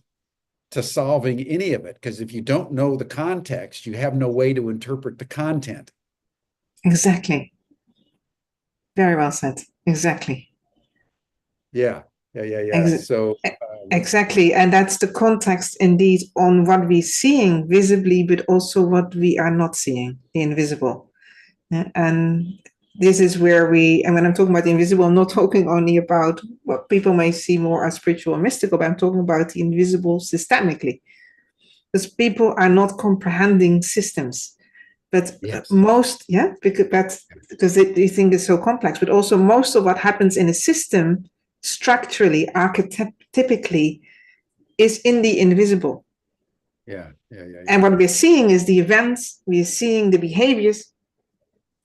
S1: to solving any of it. Because if you don't know the context, you have no way to interpret the content.
S2: Exactly. Very well said. Exactly.
S1: Yeah. So
S2: exactly, and that's the context indeed on what we're seeing visibly, but also what we are not seeing, the invisible. And this is where and when I'm talking about the invisible, I'm not talking only about what people may see more as spiritual or mystical, but I'm talking about the invisible systemically. Because people are not comprehending systems. But because they think it's so complex, but also most of what happens in a system structurally, archetypically, is in the invisible. And what we're seeing is the events, we're seeing the behaviors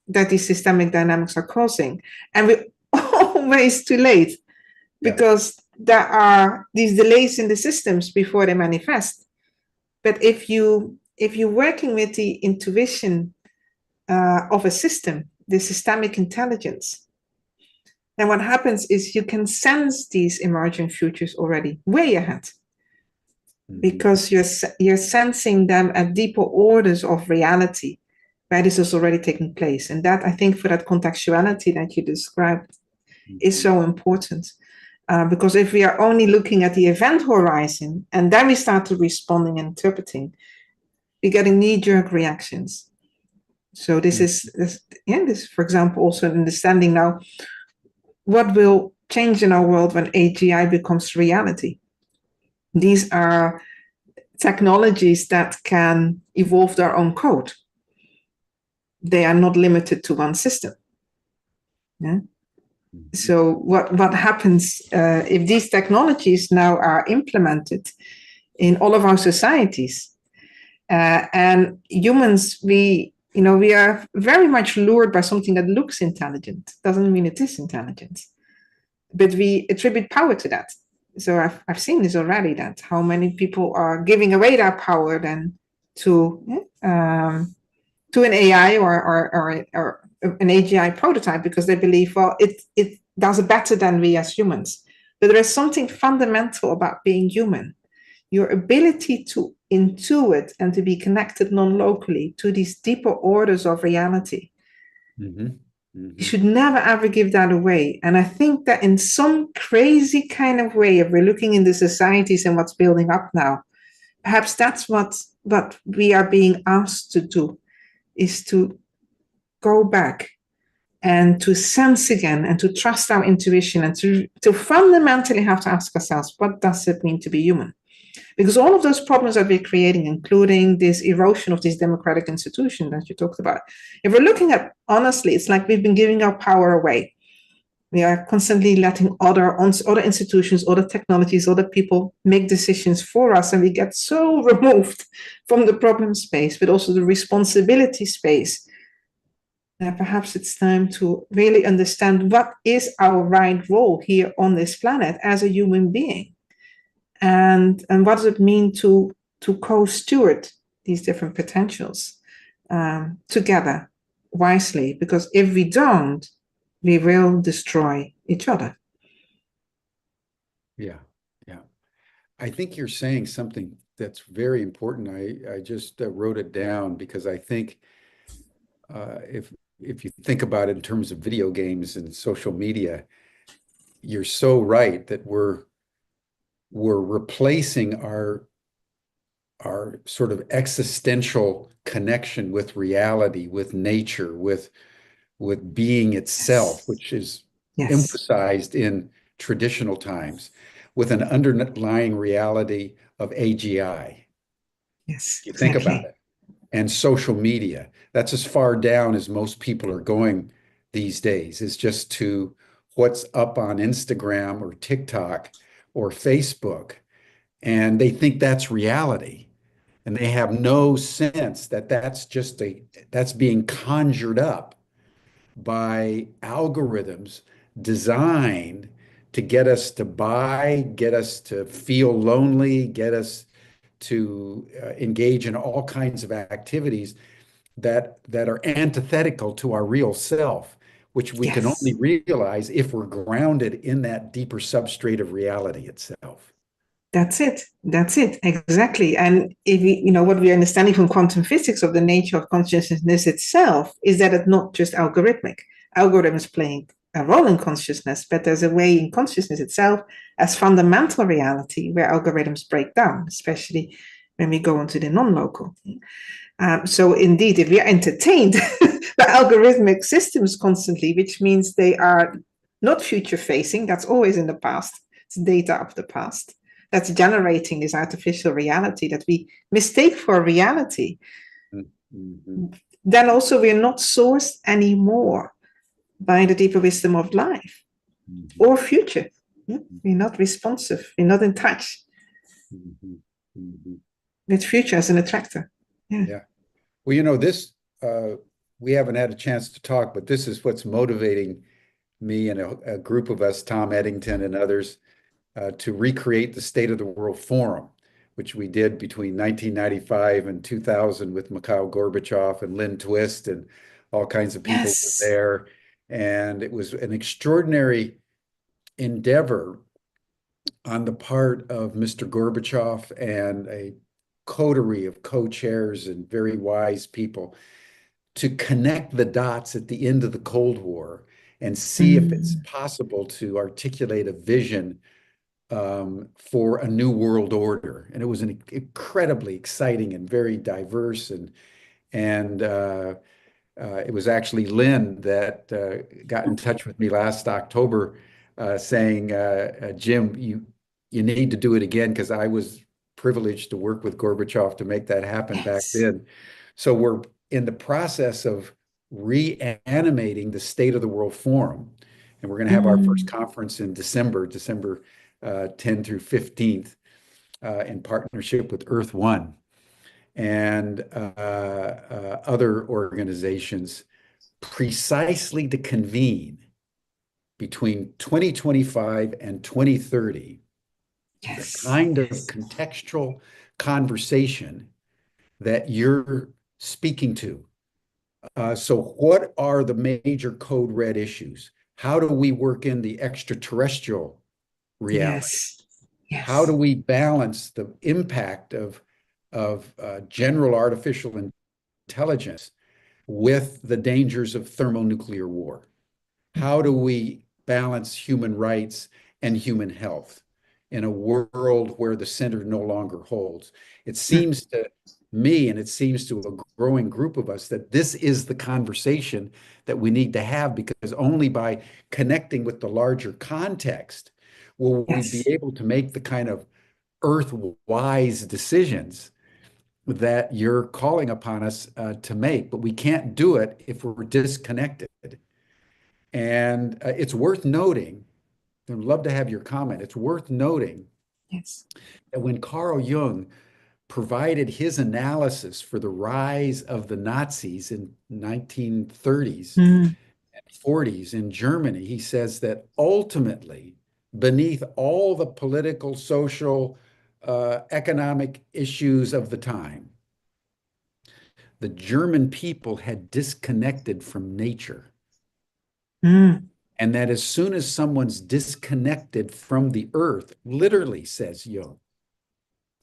S2: that these systemic dynamics are causing. And we're always too late because there are these delays in the systems before they manifest. But if you're working with the intuition of a system, the systemic intelligence, then what happens is you can sense these emerging futures already way ahead, because you're sensing them at deeper orders of reality where this is already taking place. And that, I think, for that contextuality that you described is so important. Because if we are only looking at the event horizon and then we start to responding and interpreting, we're getting knee-jerk reactions. So this is, for example, also understanding now what will change in our world when AGI becomes reality. These are technologies that can evolve their own code. They are not limited to one system. Yeah. So what happens if these technologies now are implemented in all of our societies? And humans, we are very much lured by something that looks intelligent. Doesn't mean it is intelligent, but we attribute power to that. So I've seen this already, that how many people are giving away that power then to an AI or an AGI prototype, because they believe, well, it does it better than we as humans. But there is something fundamental about being human. Your ability to intuit and to be connected non-locally to these deeper orders of reality. You should never, ever give that away. And I think that in some crazy kind of way, if we're looking in the societies and what's building up now, perhaps that's what we are being asked to do, is to go back and to sense again and to trust our intuition and to fundamentally have to ask ourselves, what does it mean to be human? Because all of those problems that we're creating, including this erosion of this democratic institution that you talked about, if we're looking at, honestly, it's like we've been giving our power away. We are constantly letting other institutions, other technologies, other people make decisions for us, and we get so removed from the problem space, but also the responsibility space. Perhaps it's time to really understand what is our right role here on this planet as a human being. And what does it mean to co-steward these different potentials together wisely? Because if we don't, we will destroy each other.
S1: Yeah. I think you're saying something that's very important. I just wrote it down because I think if you think about it in terms of video games and social media, you're so right that we're replacing our sort of existential connection with reality, with nature, with being itself, which is emphasized in traditional times, with an underlying reality of AGI.
S2: Yes,
S1: you think about it. And social media, that's as far down as most people are going these days, is just to what's up on Instagram or TikTok or Facebook, and they think that's reality, and they have no sense that that's being conjured up by algorithms designed to get us to buy, get us to feel lonely, get us to engage in all kinds of activities that are antithetical to our real self, which we can only realize if we're grounded in that deeper substrate of reality itself.
S2: That's it, exactly. And if what we're understanding from quantum physics of the nature of consciousness itself is that it's not just algorithmic. Algorithms playing a role in consciousness, but there's a way in consciousness itself as fundamental reality where algorithms break down, especially when we go into the non-local. So indeed, if we are entertained by algorithmic systems constantly, which means they are not future-facing, that's always in the past, it's data of the past, that's generating this artificial reality that we mistake for reality, then also we're not sourced anymore by the deeper wisdom of life or future. We're not responsive, we're not in touch with future as an attractor.
S1: Yeah. Well, you know, this, we haven't had a chance to talk, but this is what's motivating me and a group of us, Tom Eddington and others, to recreate the State of the World Forum, which we did between 1995 and 2000 with Mikhail Gorbachev and Lynn Twist and all kinds of people were there. And it was an extraordinary endeavor on the part of Mr. Gorbachev and a coterie of co-chairs and very wise people to connect the dots at the end of the Cold War and see if it's possible to articulate a vision for a new world order. And it was an incredibly exciting and very diverse, and it was actually Lynn that got in touch with me last October saying, Jim, you need to do it again, because I was privileged to work with Gorbachev to make that happen back then. So we're in the process of reanimating the State of the World Forum. And we're going to have our first conference in December 10 through 15th, in partnership with Earth One and other organizations, precisely to convene between 2025 and 2030 the kind of contextual conversation that you're speaking to. So what are the major code red issues? How do we work in the extraterrestrial reality? How do we balance the impact of general artificial intelligence with the dangers of thermonuclear war? How do we balance human rights and human health in a world where the center no longer holds? It seems to me, and it seems to a growing group of us, that this is the conversation that we need to have, because only by connecting with the larger context will we be able to make the kind of earth-wise decisions that you're calling upon us to make. But we can't do it if we're disconnected. And it's worth noting, I'd love to have your comment, it's worth noting that when Carl Jung provided his analysis for the rise of the Nazis in 1930s and 40s in Germany, he says that ultimately, beneath all the political, social, economic issues of the time, the German people had disconnected from nature. And that as soon as someone's disconnected from the earth, literally, says Jung,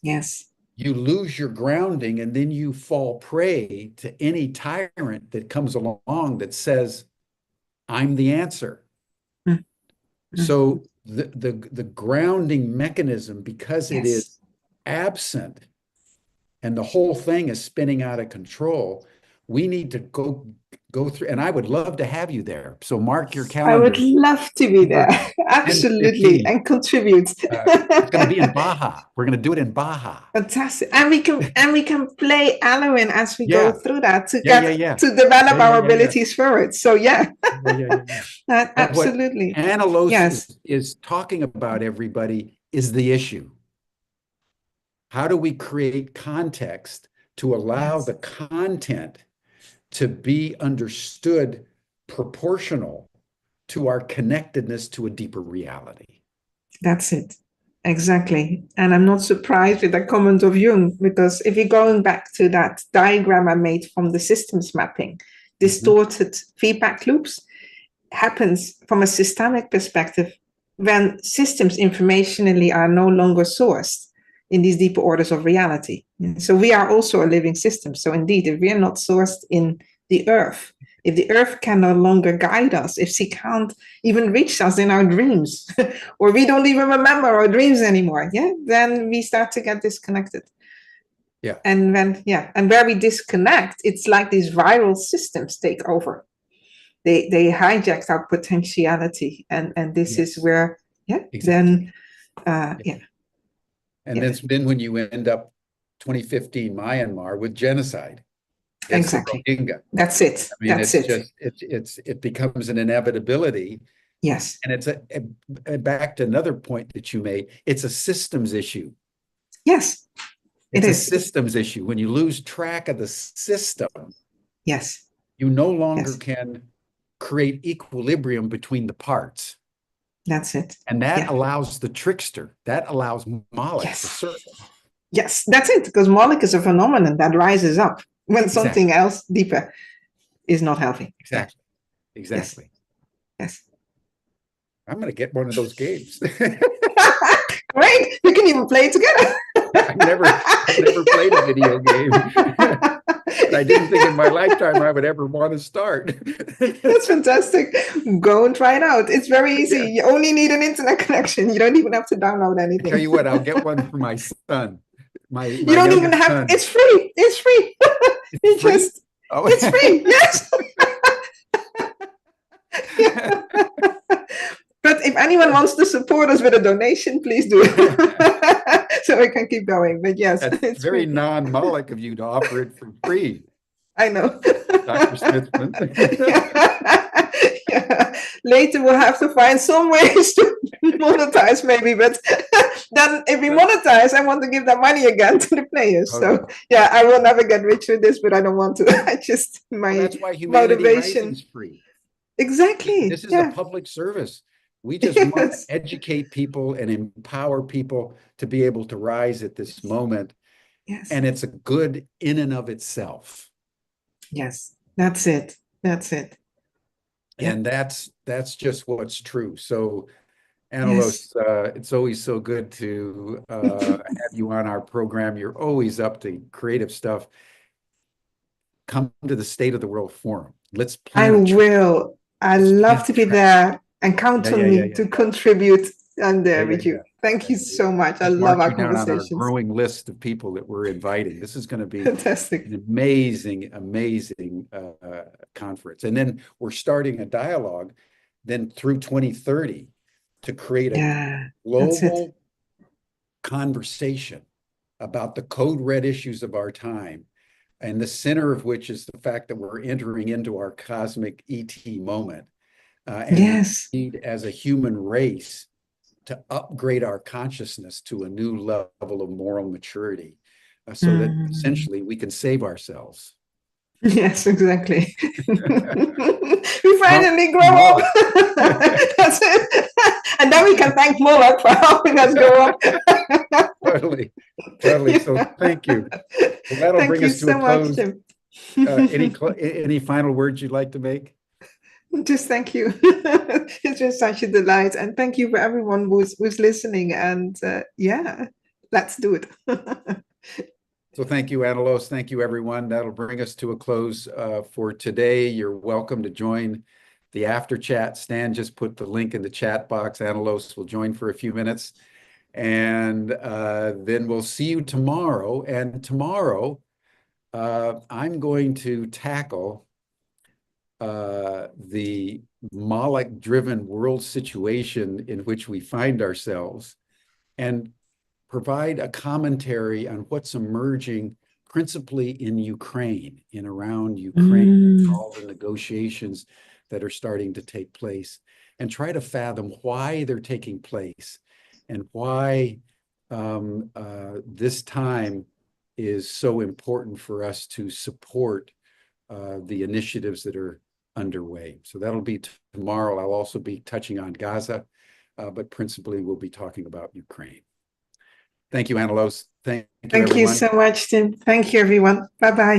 S1: you lose your grounding, and then you fall prey to any tyrant that comes along that says, I'm the answer. So the grounding mechanism, because it is absent and the whole thing is spinning out of control, we need to go through, and I would love to have you there. So mark your calendar.
S2: I would love to be there. Absolutely. And contribute.
S1: It's going to be in Baja. We're going to do it in Baja.
S2: Fantastic. And we can play Elowyn as we go through that to to develop our abilities for it. So absolutely.
S1: What Anneloes is talking about, everybody, is the issue. How do we create context to allow the content to be understood proportional to our connectedness to a deeper reality?
S2: That's it. Exactly. And I'm not surprised with that comment of Jung, because if you're going back to that diagram I made from the systems mapping, distorted feedback loops happens from a systemic perspective when systems informationally are no longer sourced in these deeper orders of reality. So we are also a living system. So indeed, if we are not sourced in the earth, if the earth can no longer guide us, if she can't even reach us in our dreams, or we don't even remember our dreams anymore, then we start to get disconnected.
S1: Yeah.
S2: And where we disconnect, it's like these viral systems take over. They hijack our potentiality, and this is where
S1: exactly.
S2: then
S1: And then when you end up 2015 Myanmar with genocide.
S2: Exactly. That's it.
S1: I mean,
S2: That's
S1: it's
S2: it.
S1: just it becomes an inevitability.
S2: Yes.
S1: And it's back to another point that you made. It's a systems issue.
S2: Yes.
S1: It's a systems issue. When you lose track of the system,
S2: yes,
S1: you no longer can create equilibrium between the parts.
S2: That's it.
S1: And that allows the trickster, that allows Moloch to surface.
S2: Yes, that's it. Because Moloch is a phenomenon that rises up when something else deeper is not healthy.
S1: Exactly. Exactly.
S2: Yes.
S1: I'm going to get one of those games.
S2: Great. We can even play it together.
S1: I've never played a video game. And I didn't think in my lifetime I would ever want to start.
S2: That's fantastic. Go and try it out. It's very easy. You only need an internet connection. You don't even have to download anything.
S1: I'll tell you what, I'll get one for my son.
S2: You don't even have son. It's free. It's free.
S1: It's free?
S2: It's free. Yes. But if anyone wants to support us with a donation, please do. So we can keep going. But yes,
S1: it's very non-Moloch of you to offer it for free.
S2: I know.
S1: Dr. Smitsman.
S2: Later we'll have to find some ways to monetize maybe, but then if we monetize, I want to give that money again to the players. So yeah, I will never get rich with this, but I don't want to. I just,
S1: that's why Humanity
S2: motivation
S1: Rising is free.
S2: Exactly.
S1: This is a public service. We just want to educate people and empower people to be able to rise at this moment.
S2: Yes.
S1: And it's a good in and of itself.
S2: Yes, that's it. That's it.
S1: And that's just what's true. So, Anneloes, it's always so good to have you on our program. You're always up to creative stuff. Come to the State of the World Forum. Let's plan.
S2: I will. I love to be there. And count on me to contribute and there with you. Thank you so much. I love our conversations.
S1: On our growing list of people that we're inviting. This is going to be
S2: fantastic,
S1: an amazing conference. And then we're starting a dialogue then through 2030 to create a global conversation about the code red issues of our time. And the center of which is the fact that we're entering into our cosmic ET moment. And we need, as a human race, to upgrade our consciousness to a new level of moral maturity so that essentially we can save ourselves.
S2: Yes, exactly. We finally grow up. That's it. And then we can thank Moloch for helping us grow up.
S1: Totally. So thank you. Well, that'll bring us to a close. Any final words you'd like to make?
S2: Just thank you. It's been such a delight, and thank you for everyone who's listening. And let's do it.
S1: So thank you, Anneloes. Thank you, everyone. That'll bring us to a close for today. You're welcome to join the after chat. Stan just put the link in the chat box. Anneloes will join for a few minutes, and then we'll see you tomorrow. And tomorrow, I'm going to tackle the Moloch-driven world situation in which we find ourselves and provide a commentary on what's emerging principally in Ukraine, in around Ukraine, all the negotiations that are starting to take place, and try to fathom why they're taking place and why this time is so important for us to support the initiatives that are underway. So that'll be tomorrow. I'll also be touching on Gaza, but principally we'll be talking about Ukraine. Thank you, Anneloes. Thank you, everyone.
S2: So much, Tim. Thank you, everyone. Bye-bye.